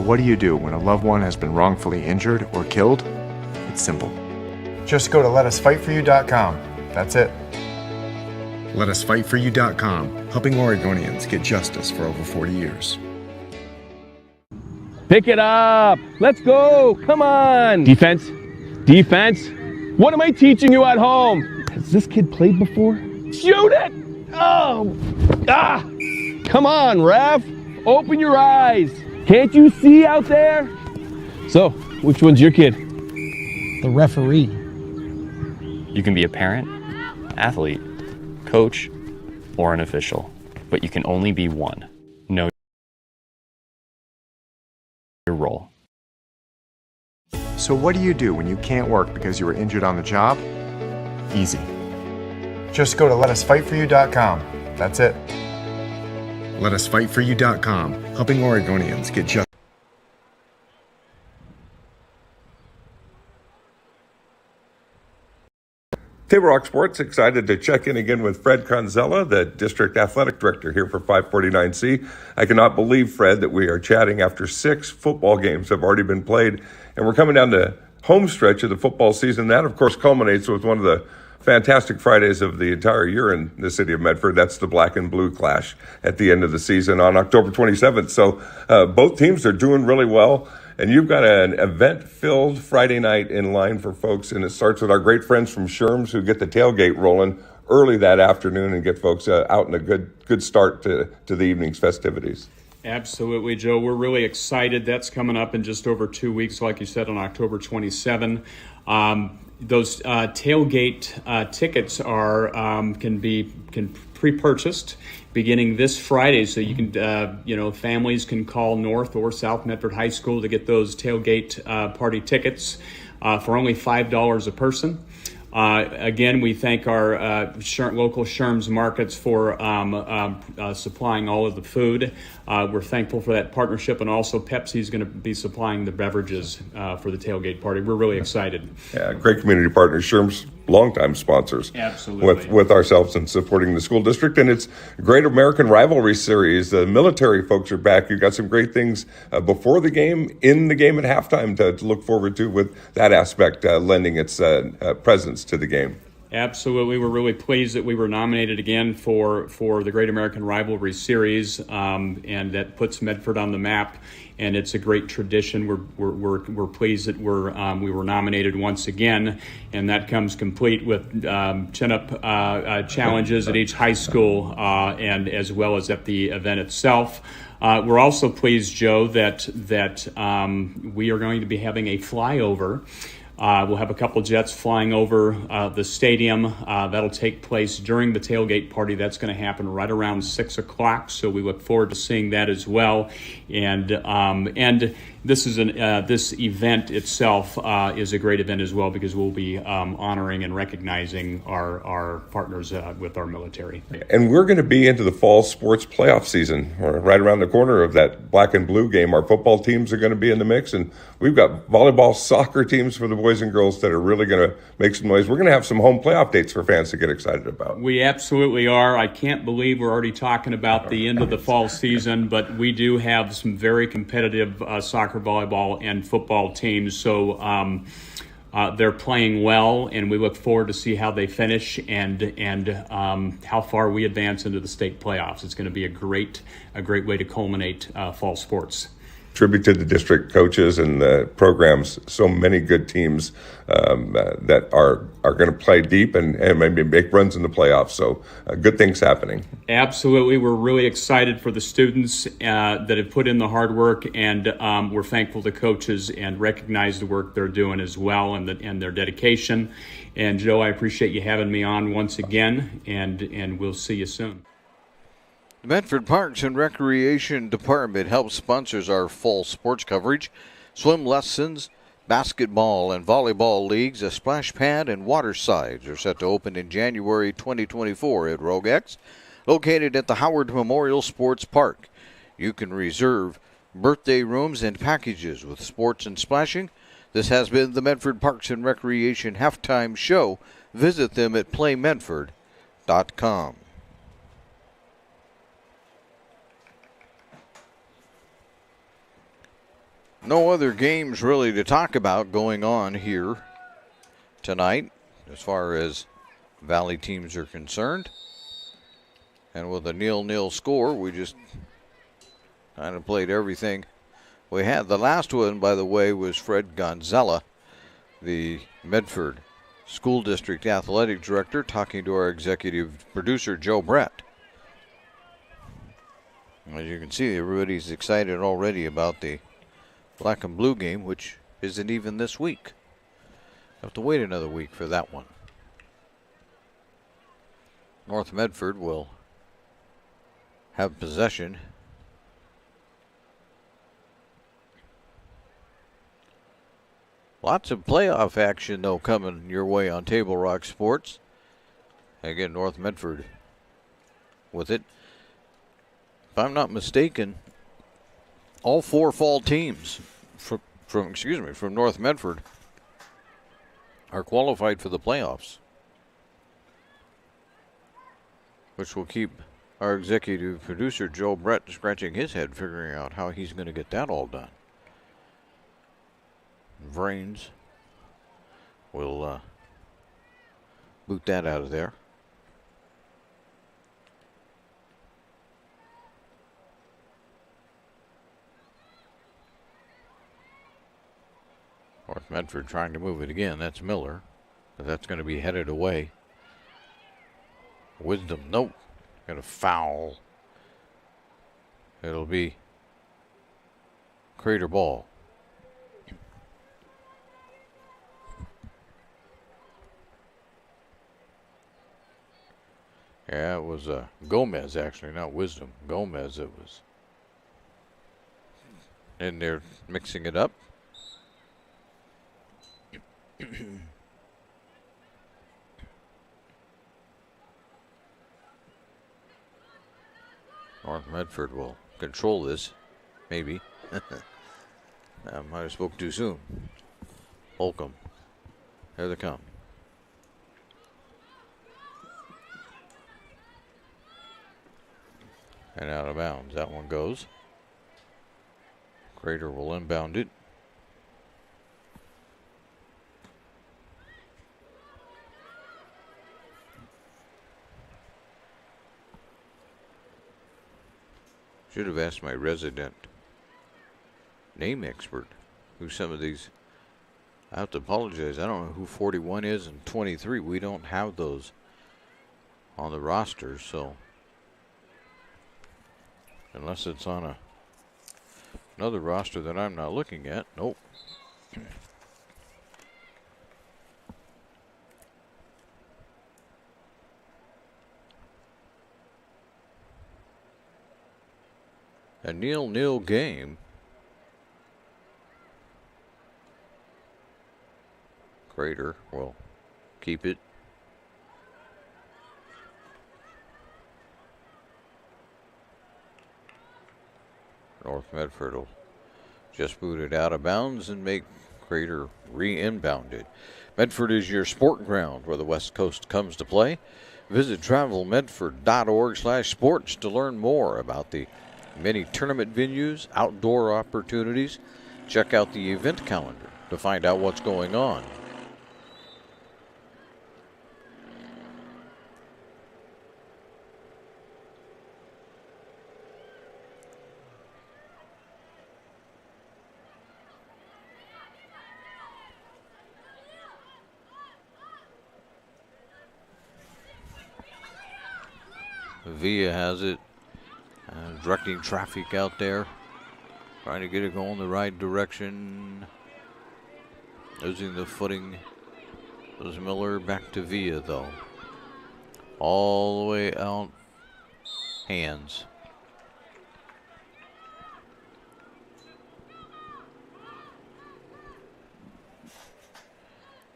what do you do when a loved one has been wrongfully injured or killed? It's simple. Just go to letusfightforyou.com. That's it. Letusfightforyou.com, helping Oregonians get justice for over 40 years. Pick it up. Let's go. Come on. Defense. Defense. What am I teaching you at home? Has this kid played before? Shoot it. Oh. Ah. Come on, ref. Open your eyes. Can't you see out there? So, which one's your kid? The referee. You can be a parent, athlete, coach, or an official, but you can only be one. Know your role. So what do you do when you can't work because you were injured on the job? Easy. Just go to letusfightforyou.com. That's it. Letusfightforyou.com, helping Oregonians get justice. Table Rock Sports excited to check in again with Fred Conzella, the District Athletic Director here for 549C. I cannot believe, Fred, that we are chatting after 6 football games have already been played, and we're coming down the home stretch of the football season. That, of course, culminates with one of the fantastic Fridays of the entire year in the city of Medford. That's the Black and Blue Clash at the end of the season on October 27th. So both teams are doing really well. And you've got an event-filled Friday night in line for folks, and it starts with our great friends from Sherms who get the tailgate rolling early that afternoon and get folks out in a good start to the evening's festivities. Absolutely, Joe. We're really excited. That's coming up in just over 2 weeks, like you said, on October 27. Those tailgate tickets are can pre-purchased beginning this Friday, so you can families can call North or South Medford High School to get those tailgate party tickets for only $5 a person. Again, we thank our local Sherms markets for supplying all of the food. We're thankful for that partnership, and also Pepsi is going to be supplying the beverages for the tailgate party. We're really excited. Yeah, great community partners. Sherms, longtime sponsors. Absolutely. With ourselves and supporting the school district. And it's Great American Rivalry Series. The military folks are back. You've got some great things before the game, in the game at halftime to look forward to, with that aspect lending its presence to the game. Absolutely. We're really pleased that we were nominated again for the Great American Rivalry Series, and that puts Medford on the map. And it's a great tradition. We're pleased that we were nominated once again, and that comes complete with chin-up challenges at each high school, and as well as at the event itself. We're also pleased, Joe, that we are going to be having a flyover. We'll have a couple jets flying over the stadium. That'll take place during the tailgate party. That's going to happen right around 6 o'clock. So we look forward to seeing that as well. And this is this event itself is a great event as well, because we'll be honoring and recognizing our partners with our military. And we're going to be into the fall sports playoff season. We're right around the corner of that black and blue game. Our football teams are going to be in the mix, and we've got volleyball, soccer teams for the boys and girls that are really going to make some noise. We're going to have some home playoff dates for fans to get excited about. We absolutely are. I can't believe we're already talking about the end of the fall season, but we do have some very competitive soccer, volleyball, and football teams. So they're playing well, and we look forward to see how they finish and how far we advance into the state playoffs. It's going to be a great way to culminate fall sports. Tribute to the district coaches and the programs. So many good teams that are going to play deep and maybe make runs in the playoffs. So good things happening. Absolutely. We're really excited for the students that have put in the hard work, and we're thankful to coaches and recognize the work they're doing as well, and their dedication. And Joe, I appreciate you having me on once again, and we'll see you soon. The Medford Parks and Recreation Department helps sponsors our fall sports coverage. Swim lessons, basketball and volleyball leagues, a splash pad, and water slides are set to open in January 2024 at Rogex, located at the Howard Memorial Sports Park. You can reserve birthday rooms and packages with sports and splashing. This has been the Medford Parks and Recreation Halftime Show. Visit them at playmedford.com. No other games really to talk about going on here tonight as far as Valley teams are concerned. And with a 0-0 score, we just kind of played everything we had. The last one, by the way, was Fred Gonzala, the Medford School District Athletic Director, talking to our executive producer, Joe Brett. As you can see, everybody's excited already about the Black and Blue game, which isn't even this week. Have to wait another week for that one. North Medford will have possession. Lots of playoff action, though, coming your way on Table Rock Sports. Again, North Medford with it. If I'm not mistaken, all 4 fall teams from North Medford are qualified for the playoffs, which will keep our executive producer, Joe Brett, scratching his head, figuring out how he's going to get that all done. Brains will boot that out of there. North Medford trying to move it again. That's Miller. But that's going to be headed away. Wisdom, nope. Got a foul. It'll be Crater ball. Yeah, it was Gomez, actually, not Wisdom. Gomez, it was. And they're mixing it up. North Medford will control this, maybe. I might have spoke too soon. Holcomb. Here they come. And out of bounds. That one goes. Crater will inbound it. Should have asked my resident name expert who some of these. I have to apologize. I don't know who 41 is and 23. We don't have those on the roster, so unless it's on another roster that I'm not looking at. Nope. A 0-0 game. Crater will keep it. North Medford will just boot it out of bounds and make Crater re-inbound it. Medford is your sport ground where the West Coast comes to play. Visit travelmedford.org/sports to learn more about the many tournament venues, outdoor opportunities. Check out the event calendar to find out what's going on. Villa has it, directing traffic out there, trying to get it going the right direction. Losing the footing. Goes Miller back to Villa though. All the way out. Hands.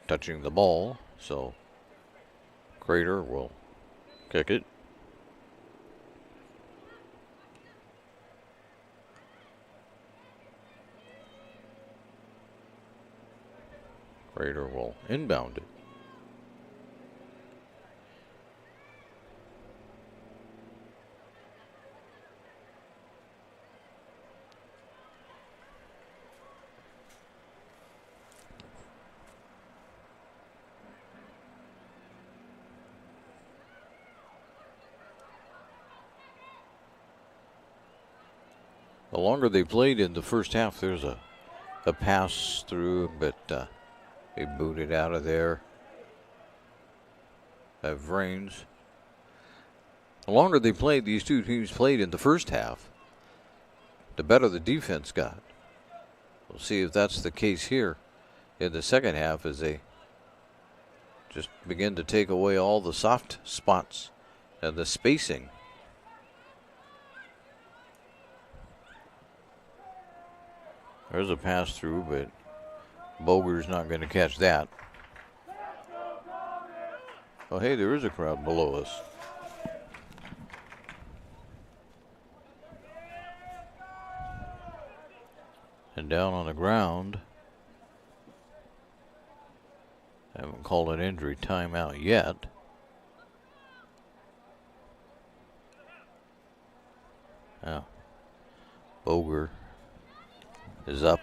Touching the ball, so Crater will kick it. Crater will inbound it. The longer they played in the first half, there's a pass through, but they booted out of there. Have Reigns. The longer they played, these two teams played in the first half, the better the defense got. We'll see if that's the case here in the second half as they just begin to take away all the soft spots and the spacing. There's a pass through, but Boger's not going to catch that. Oh, hey, there is a crowd below us. And down on the ground. Haven't called an injury timeout yet. Now, Boger is up.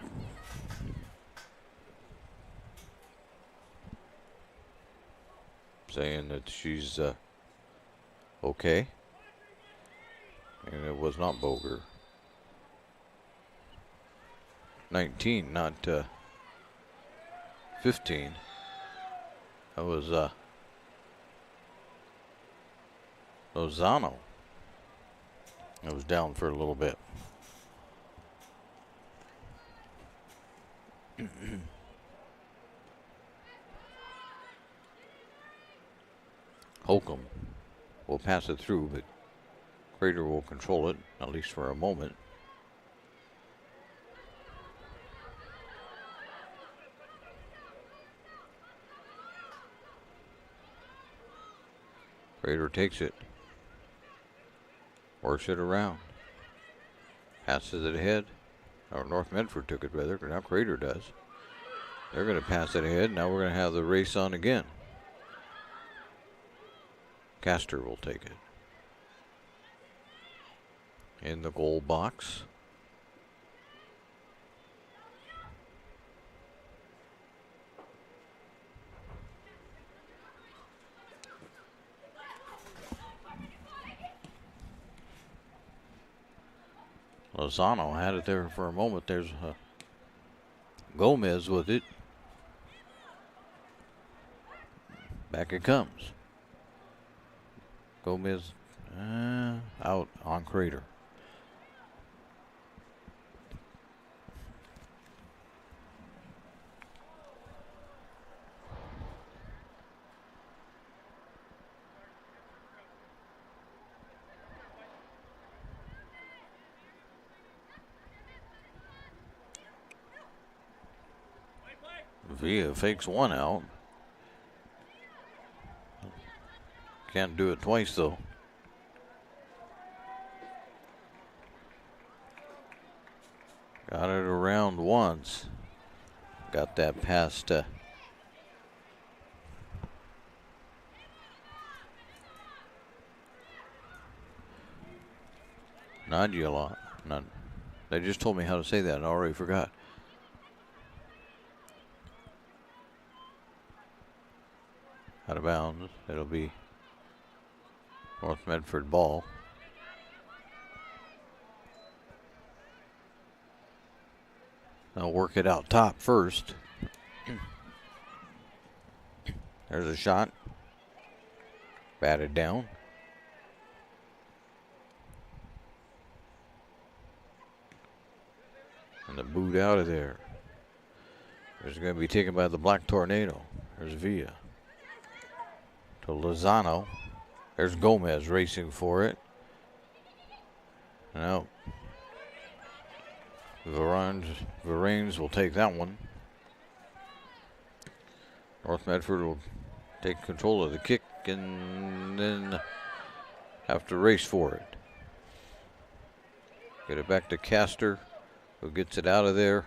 Saying that she's okay. And it was not Boger. 19, not 15. That was Lozano. It was down for a little bit. Holcomb will pass it through, but Crater will control it, at least for a moment. Crater takes it, works it around, passes it ahead. Or North Medford took it rather, but now Crater does. They're going to pass it ahead. Now we're going to have the race on again. Castor will take it. In the goal box. Lozano had it there for a moment. There's Gomez with it. Back it comes. Gomez out on Crater. Villa fakes one out. Can't do it twice though. Got it around once. Got that past Nadula. They just told me how to say that. I already forgot. Out of bounds. It'll be North Medford ball. They'll work it out top first. There's a shot. Batted down. And the boot out of there. It's going to be taken by the Black Tornado. There's Villa. To Lozano. There's Gomez racing for it. Now, Varennes will take that one. North Medford will take control of the kick and then have to race for it. Get it back to Castor, who gets it out of there.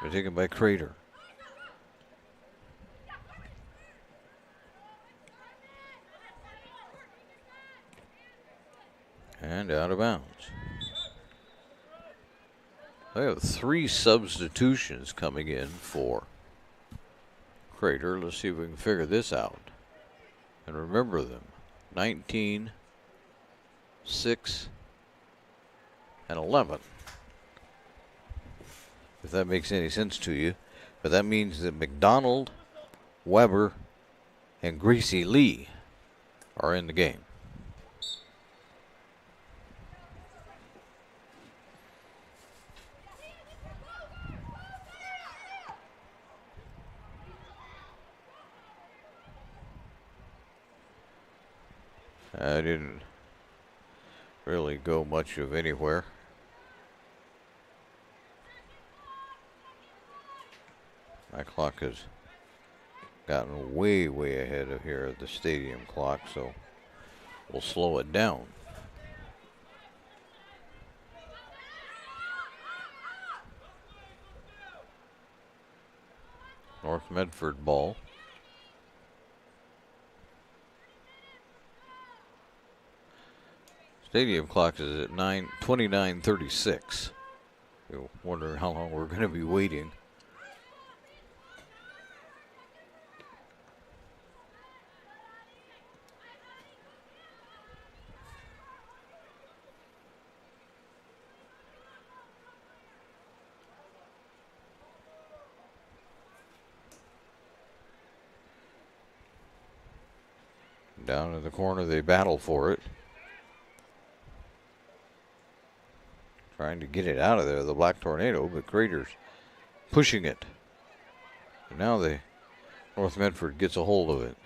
They're taken by Crater. And out of bounds. They have 3 substitutions coming in for Crater. Let's see if we can figure this out and remember them. 19, 6, and 11. If that makes any sense to you. But that means that McDonald, Weber, and Greasy Lee are in the game. I didn't really go much of anywhere. My clock has gotten way, way ahead of here at the stadium clock, so we'll slow it down. North Medford ball. Stadium clock is at 29:36. You're wondering how long we're going to be waiting. Down in the corner, they battle for it. Trying to get it out of there, the Black Tornado, but Crater's pushing it. And now North Medford gets a hold of it.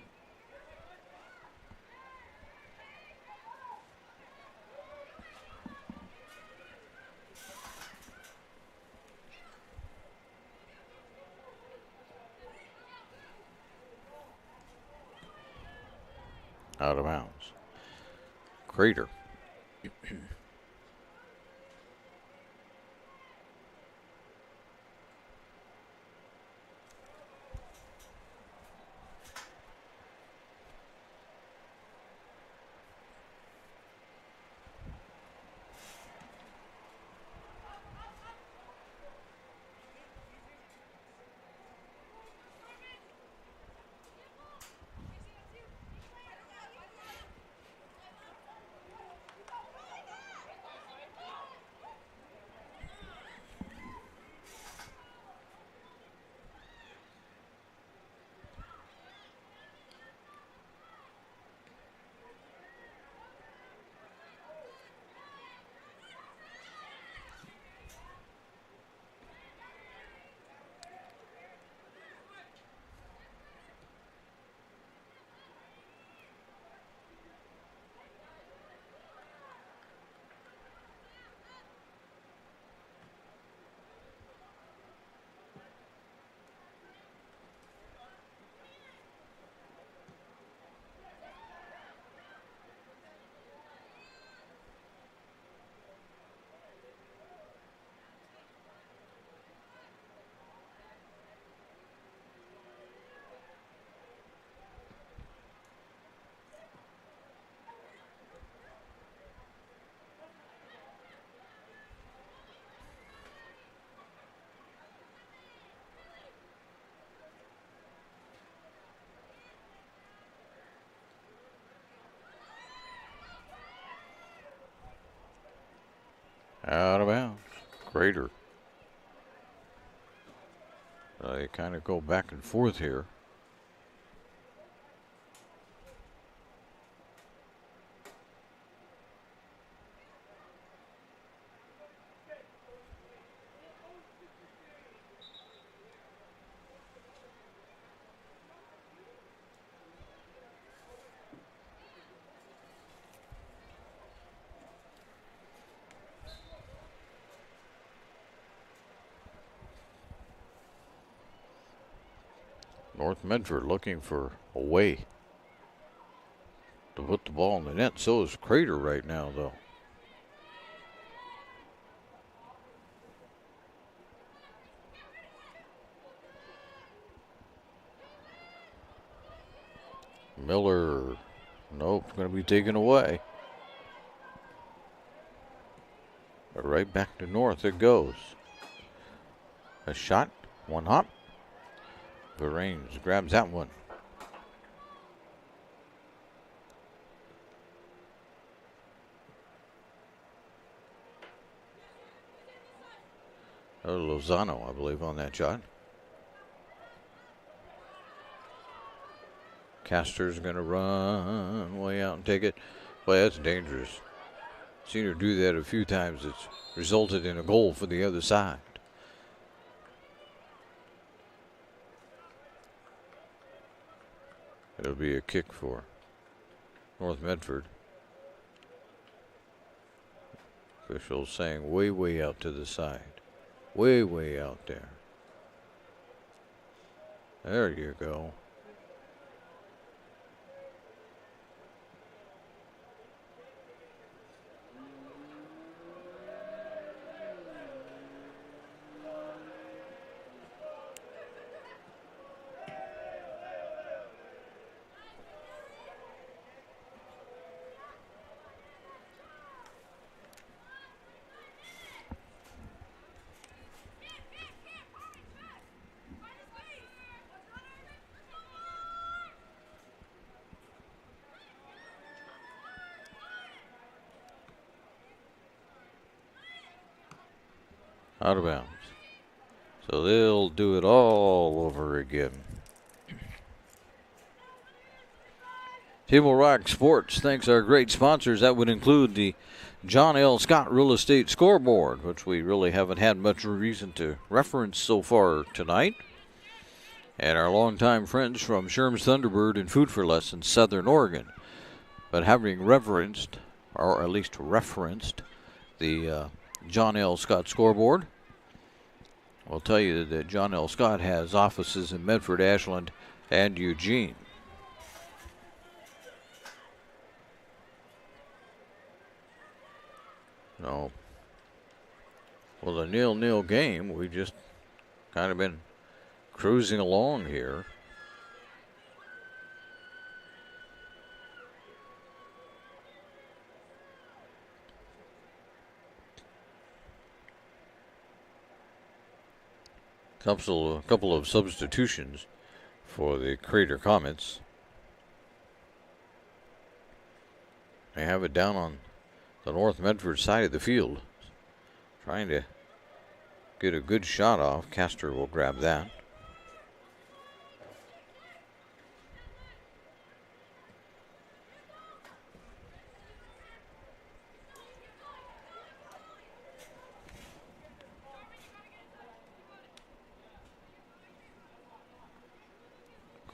Out of bounds. Crater. Out of bounds. Crater. They kind of go back and forth here. North Medford looking for a way to put the ball in the net. So is Crater right now, though. Miller, nope, going to be taken away. But right back to North it goes. A shot, one hop. Varaines grabs that one. Lozano, I believe, on that shot. Castor's going to run way out and take it. Boy, that's dangerous. Seen her do that a few times. It's resulted in a goal for the other side. It'll be a kick for North Medford. Officials saying way, way out to the side. Way, way out there. There you go. Out of bounds. So they'll do it all over again. Table Rock Sports thanks our great sponsors. That would include the John L. Scott Real Estate Scoreboard, which we really haven't had much reason to reference so far tonight. And our longtime friends from Sherm's Thunderbird and Food for Less in Southern Oregon. But having referenced, or at least referenced, the John L. Scott Scoreboard, I'll tell you that John L. Scott has offices in Medford, Ashland, and Eugene. No. Well, a 0-0 game. We just kind of been cruising along here. A couple of substitutions for the Crater Comets. They have it down on the North Medford side of the field. Trying to get a good shot off. Castor will grab that.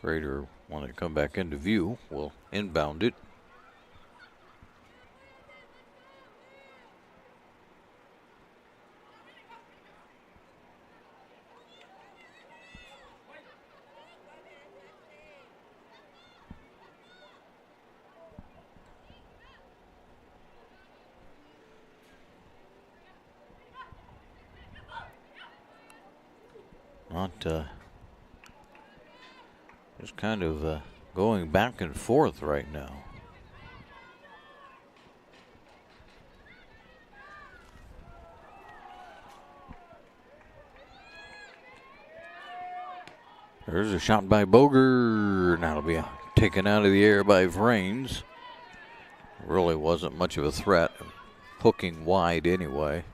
Crater, when they come back into view, will inbound it. Not just kind of going back and forth right now. There's a shot by Boger. Now it'll be taken out of the air by Vrains. Really wasn't much of a threat. Hooking wide anyway.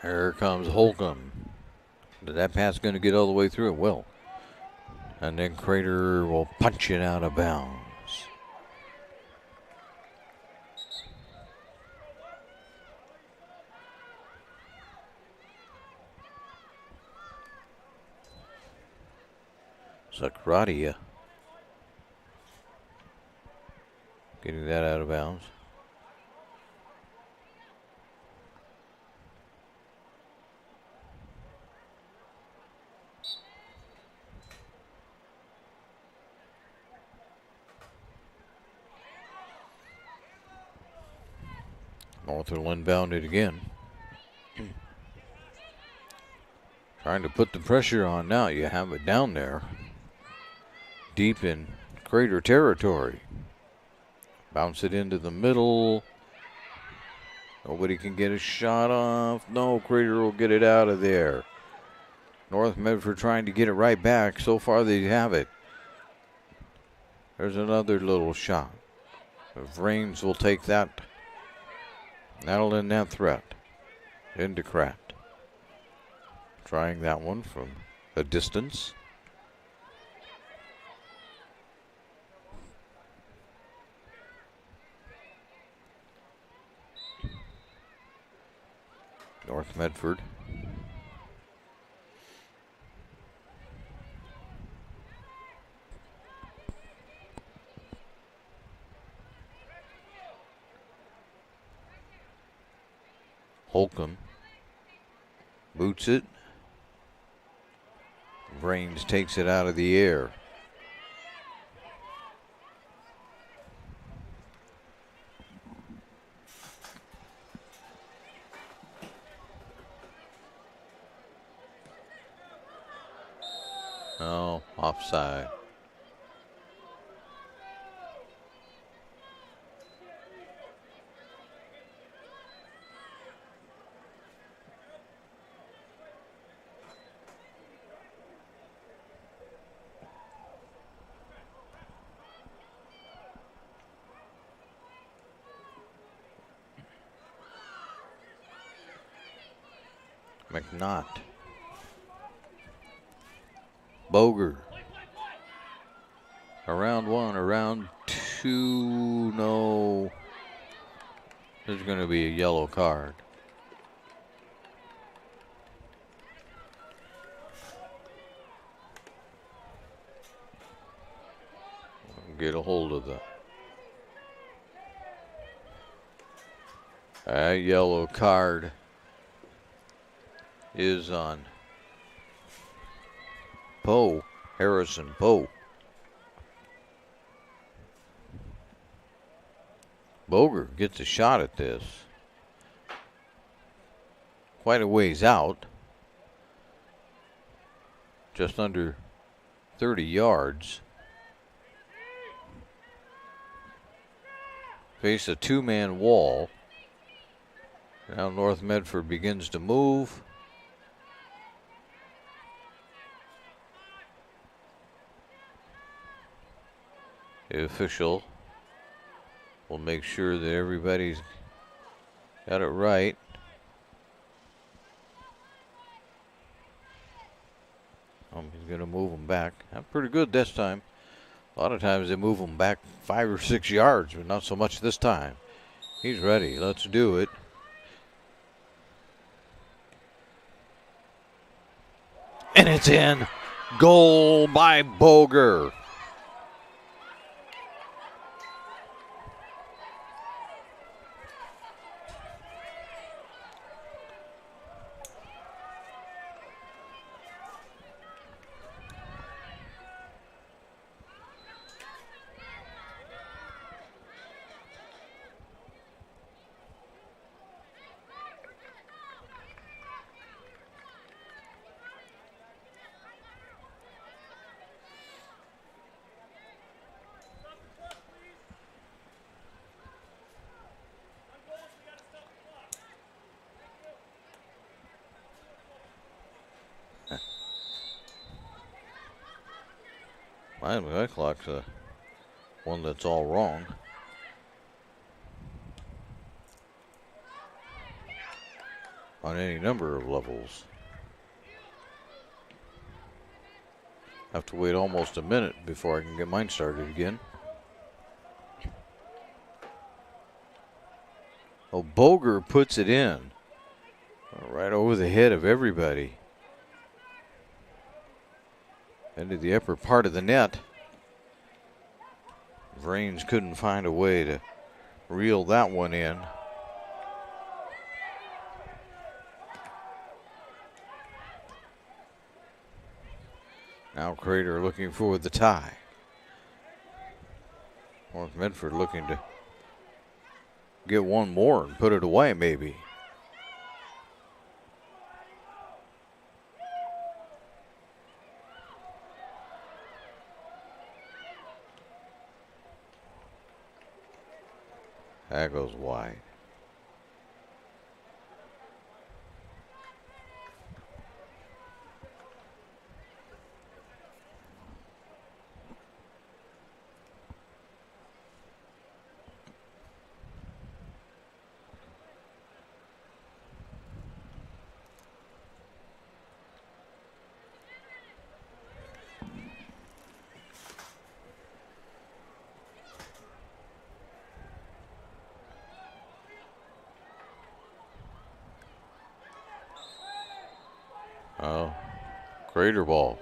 Here comes Holcomb. Is that pass going to get all the way through? It will. And then Crater will punch it out of bounds. Sakradia getting that out of bounds. North will inbound it again. Trying to put the pressure on now. You have it down there. Deep in Crater territory. Bounce it into the middle. Nobody can get a shot off. No, Crater will get it out of there. North Medford trying to get it right back. So far they have it. There's another little shot. If Rains will take that. That'll end that threat. Into Kraft. Trying that one from a distance. North Medford. Holcomb boots it. Brains takes it out of the air. Oh, offside. McNaught. Boger. Around one, around two, no. There's going to be a yellow card. Get a hold of that yellow card is on Poe, Harrison Poe. Boger gets a shot at this. Quite a ways out. Just under 30 yards. Face a two-man wall. Now North Medford begins to move. The official will make sure that everybody's got it right. He's going to move them back. Pretty good this time. A lot of times they move them back 5 or 6 yards, but not so much this time. He's ready. Let's do it. And it's in. Goal by Boger. My clock's the one that's all wrong. On any number of levels. Have to wait almost a minute before I can get mine started again. Oh, Boger puts it in. Right over the head of everybody. Into the upper part of the net. Vrains couldn't find a way to reel that one in. Now Crater looking for the tie. North Medford looking to get one more and put it away, maybe. That goes wide. Oh, Crater ball.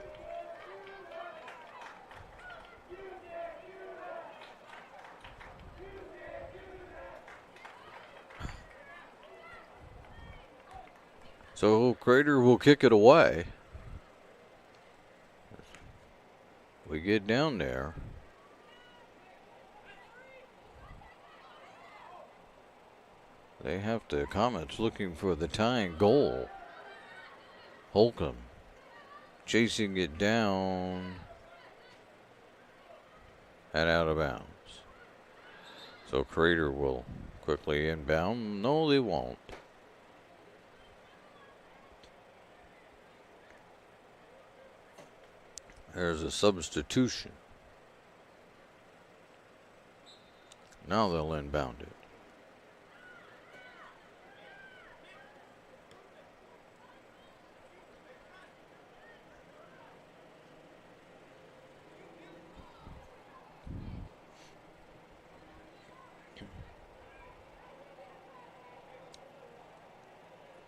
So Crater will kick it away. We get down there. They have the Comets looking for the tying goal. Holcomb chasing it down and out of bounds. So Crater will quickly inbound. No, they won't. There's a substitution. Now they'll inbound it.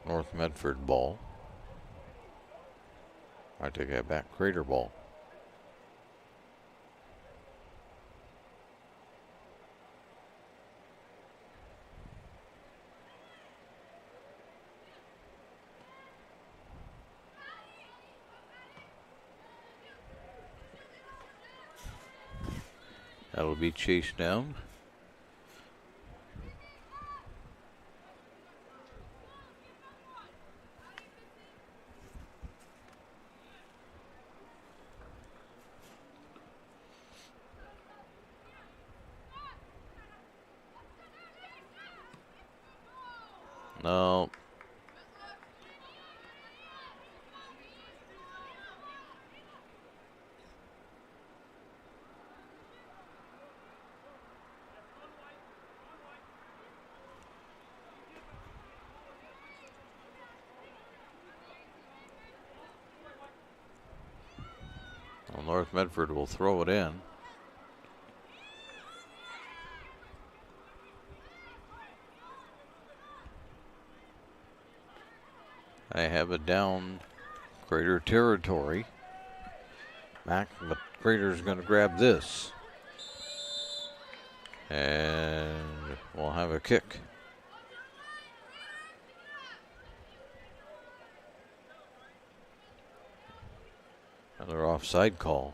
North Medford ball. I take that back. Crater ball. That'll be chased down. No. Well, North Medford will throw it in. I have it down Crater territory. But Crater's going to grab this. And we'll have a kick. Another offside call.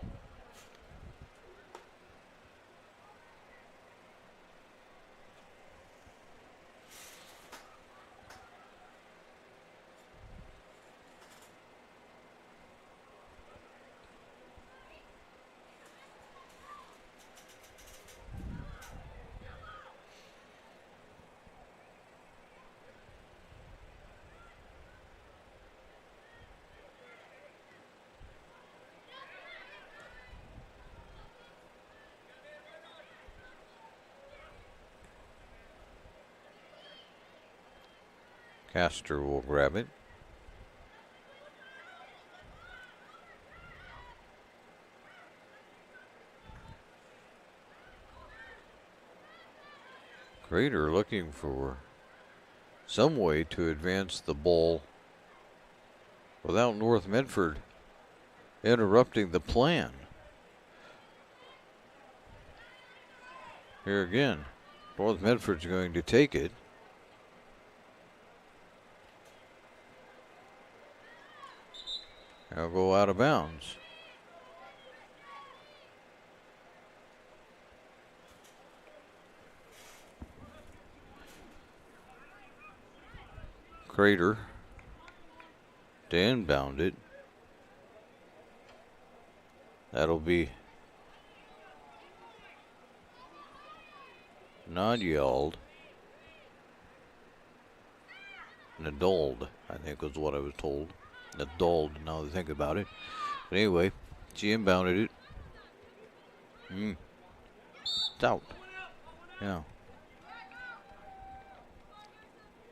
Castor will grab it. Crater looking for some way to advance the ball without North Medford interrupting the plan. Here again, North Medford's going to take it. I'll go out of bounds. Crater to inbound it. That'll be not yelled. Nadold, I think was what I was told. Nadold, now that I think about it. But anyway, she inbounded it. It's out. Yeah.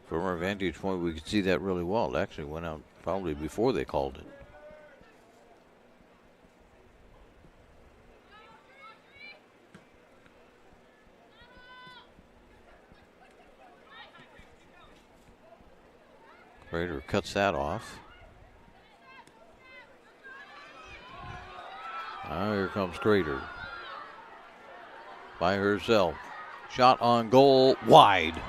From our vantage point, we could see that really well. It actually went out probably before they called it. Crater cuts that off. Now here comes Crater. By herself. Shot on goal, wide.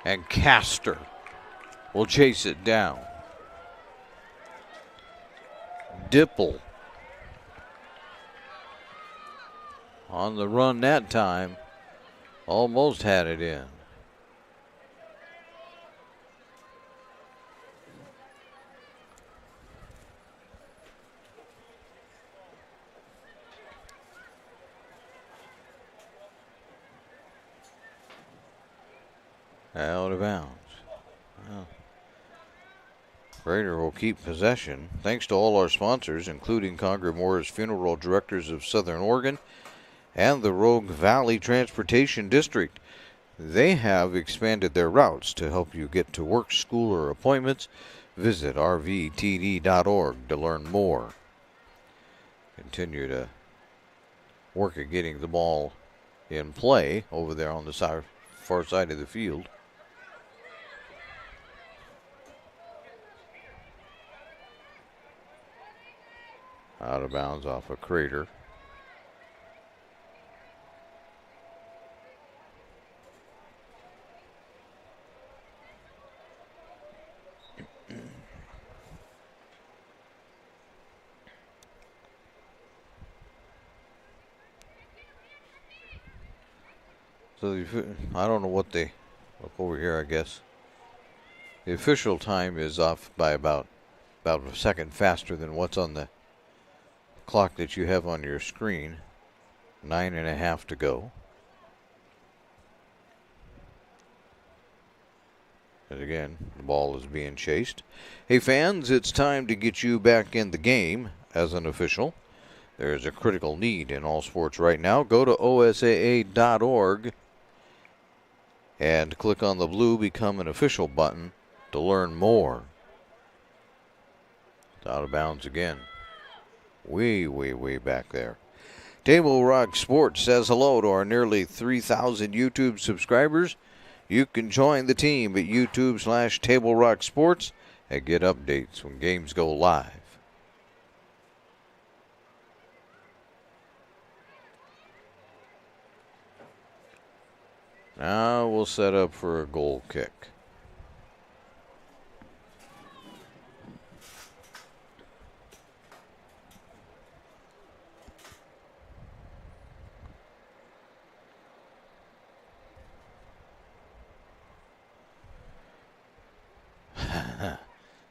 And Castor will chase it down. Dipple on the run that time. Almost had it in. Out of bounds. Well, Raider will keep possession. Thanks to all our sponsors, including Conger Morris Funeral Directors of Southern Oregon and the Rogue Valley Transportation District. They have expanded their routes to help you get to work, school, or appointments. Visit rvtd.org to learn more. Continue to work at getting the ball in play over there on the far side of the field. Out of bounds off a Crater. So I don't know what they look over here, I guess. The official time is off by about a second faster than what's on the clock that you have on your screen. 9.5 to go. And again, the ball is being chased. Hey fans, it's time to get you back in the game as an official. There's a critical need in all sports right now. Go to osaa.org and click on the blue Become an Official button to learn more. It's out of bounds again. Way, way, way back there. Table Rock Sports says hello to our nearly 3,000 YouTube subscribers. You can join the team at YouTube/Table Rock Sports and get updates when games go live. Now we'll set up for a goal kick.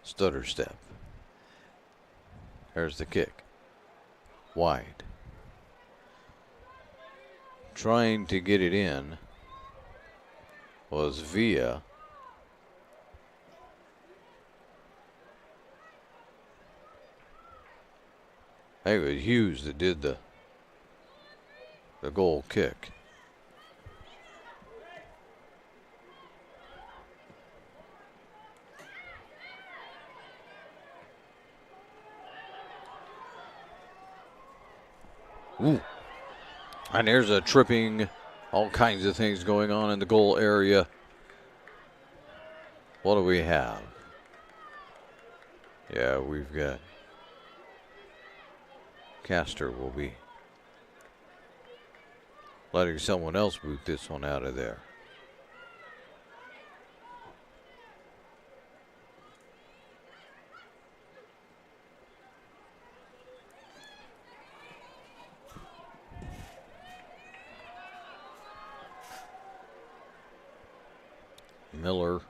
Stutter step. There's the kick. Wide. Trying to get it in was Villa. I think it was Hughes that did the goal kick. Ooh. And there's a tripping, all kinds of things going on in the goal area. What do we have? Yeah, we've got Castor will be letting someone else boot this one out of there. Miller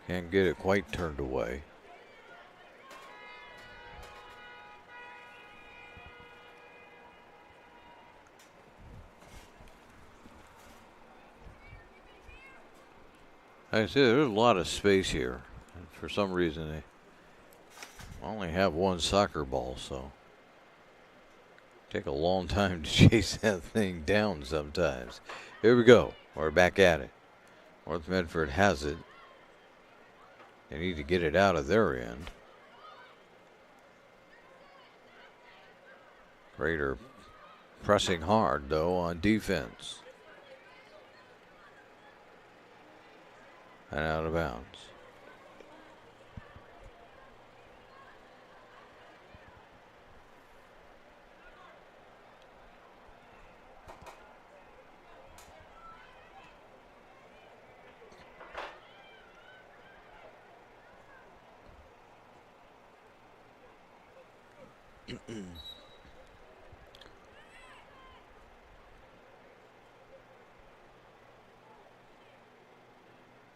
Can't get it quite turned away. Like I said, there's a lot of space here. And for some reason, they only have one soccer ball, so take a long time to chase that thing down sometimes. Here we go. We're back at it. North Medford has it. They need to get it out of their end. Greater pressing hard, though, on defense. And out of bounds.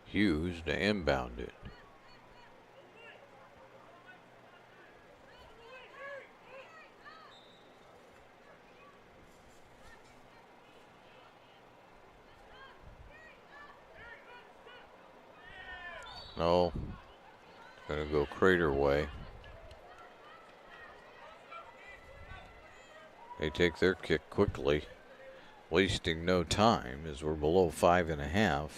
Hughes to inbound it. No, it's going to go Crater way. They take their kick quickly, wasting no time as we're below 5.5.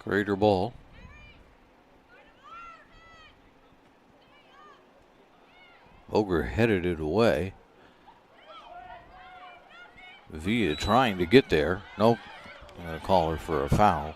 Greater ball. Boger headed it away. Villa trying to get there. Nope. Gonna call her for a foul.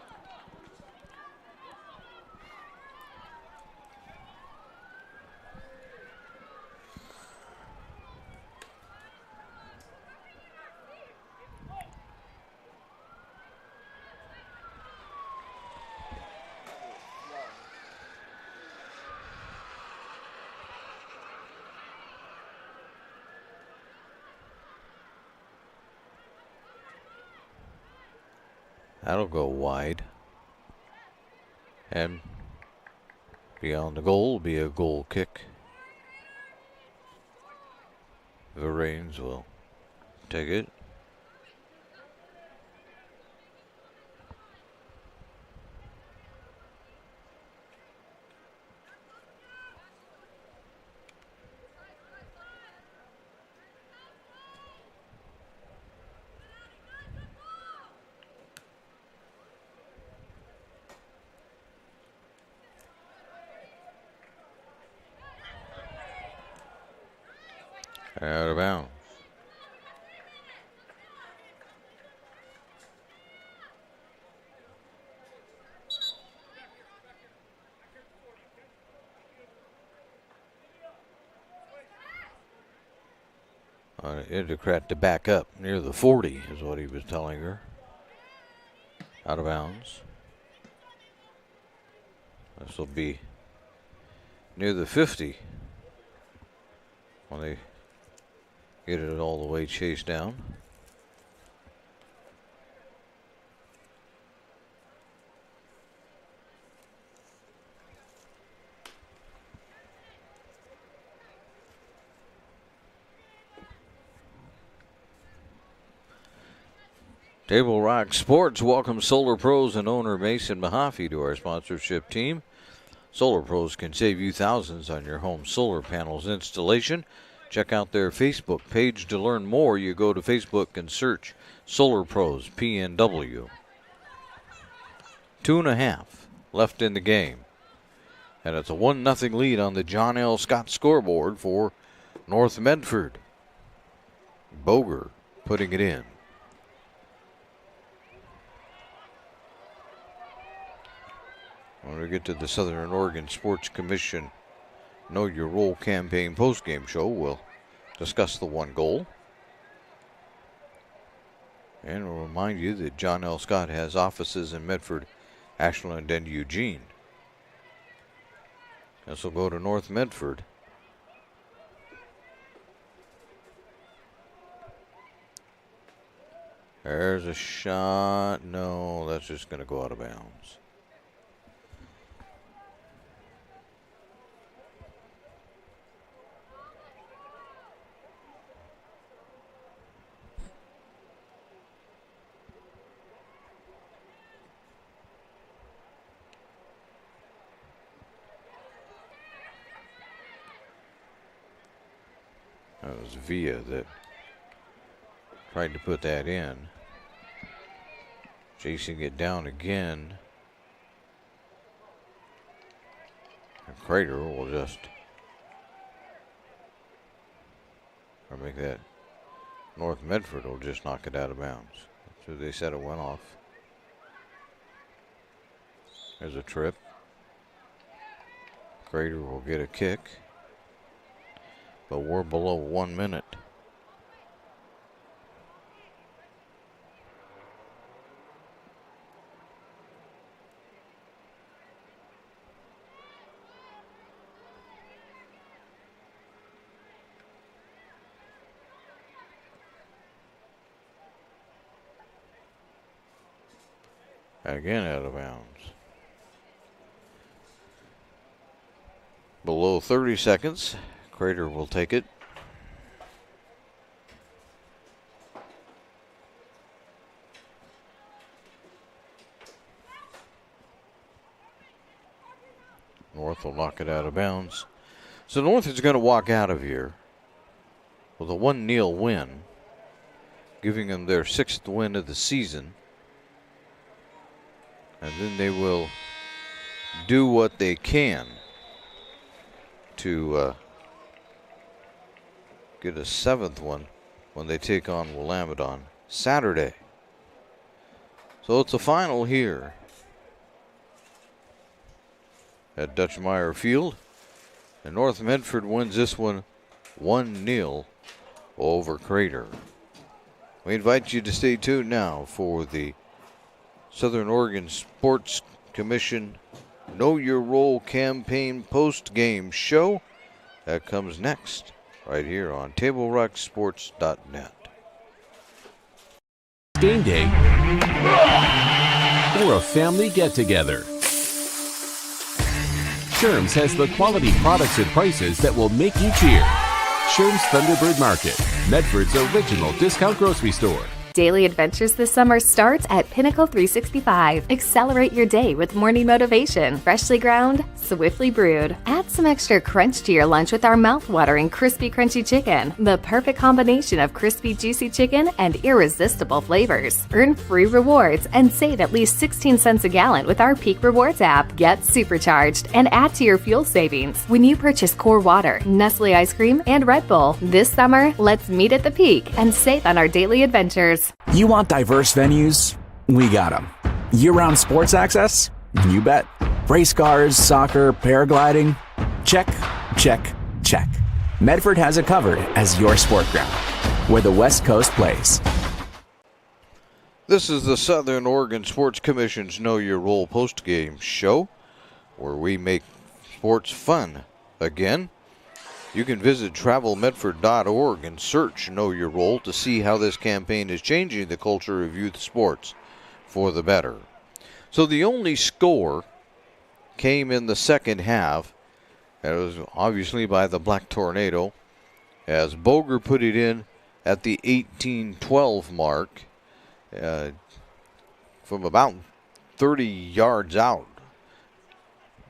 That'll go wide. And beyond the goal will be a goal kick. Varenes will take it. Out of bounds. Idocrat to back up near the 40 is what he was telling her. Out of bounds. This will be near the 50 when they get it all the way chased down. Table Rock Sports welcomes Solar Pros and owner Mason Mahaffey to our sponsorship team. Solar Pros can save you thousands on your home solar panels installation. Check out their Facebook page to learn more. You go to Facebook and search Solar Pros PNW. 2.5 left in the game. And it's a 1-0 lead on the John L. Scott scoreboard for North Medford. Boger putting it in. When we get to the Southern Oregon Sports Commission Know Your Role campaign postgame show, we'll discuss the one goal. And we'll remind you that John L. Scott has offices in Medford, Ashland, and Eugene. This will go to North Medford. There's a shot. No, that's just going to go out of bounds. That was Villa that tried to put that in. Chasing it down again. And Crater will just make that. North Medford will just knock it out of bounds. So they said it went off. There's a trip. Crater will get a kick. But we're below 1 minute. Again out of bounds. Below 30 seconds. Crater will take it. North will knock it out of bounds. So North is going to walk out of here with a 1-0 win, giving them their 6th win of the season. And then they will do what they can to get a 7th one when they take on Willamette on Saturday. So it's a final here at Dutch Meyer Field. And North Medford wins this one 1-0 over Crater. We invite you to stay tuned now for the Southern Oregon Sports Commission Know Your Role campaign post-game show. That comes next right here on TableRockSports.net. Game day or a family get-together. Sherm's has the quality products and prices that will make you cheer. Sherm's Thunderbird Market, Medford's original discount grocery store. Daily adventures this summer starts at Pinnacle 365. Accelerate your day with morning motivation. Freshly ground, swiftly brewed. Add some extra crunch to your lunch with our mouth-watering crispy crunchy chicken. The perfect combination of crispy juicy chicken and irresistible flavors. Earn free rewards and save at least 16 cents a gallon with our Peak Rewards app. Get supercharged and add to your fuel savings when you purchase Core Water, Nestle ice cream, and Red Bull. This summer, let's meet at the Peak and save on our daily adventures. You want diverse venues? We got them. Year-round sports access? You bet. Race cars, soccer, paragliding? Check, check, check. Medford has it covered as your sport ground, where the West Coast plays. This is the Southern Oregon Sports Commission's Know Your Role post-game show, where we make sports fun again. You can visit travelmedford.org and search Know Your Role to see how this campaign is changing the culture of youth sports for the better. So the only score came in the second half. It was obviously by the Black Tornado, as Boger put it in at the 18-12 mark from about 30 yards out.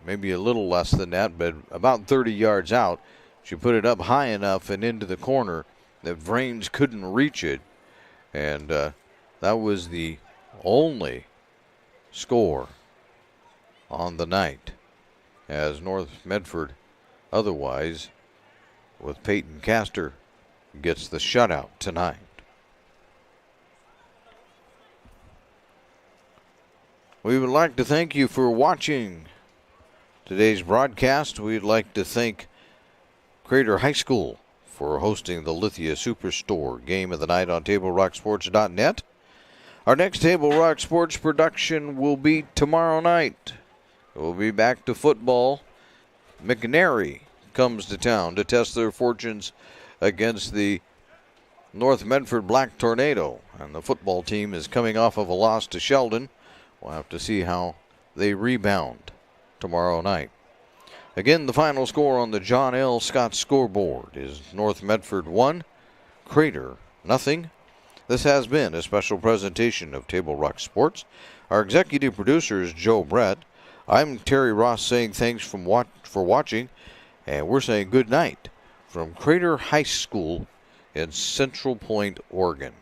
Maybe a little less than that, but about 30 yards out. She put it up high enough and into the corner that Vrains couldn't reach it. And that was the only score on the night, as North Medford otherwise, with Peyton Castor, gets the shutout tonight. We would like to thank you for watching today's broadcast. We'd like to thank Crater High School for hosting the Lithia Superstore Game of the Night on TableRockSports.net. Our next Table Rock Sports production will be tomorrow night. We'll be back to football. McNary comes to town to test their fortunes against the North Medford Black Tornado. And the football team is coming off of a loss to Sheldon. We'll have to see how they rebound tomorrow night. Again, the final score on the John L. Scott scoreboard is North Medford 1, Crater nothing. This has been a special presentation of Table Rock Sports. Our executive producer is Joe Brett. I'm Terry Ross saying thanks for watching, and we're saying good night from Crater High School in Central Point, Oregon.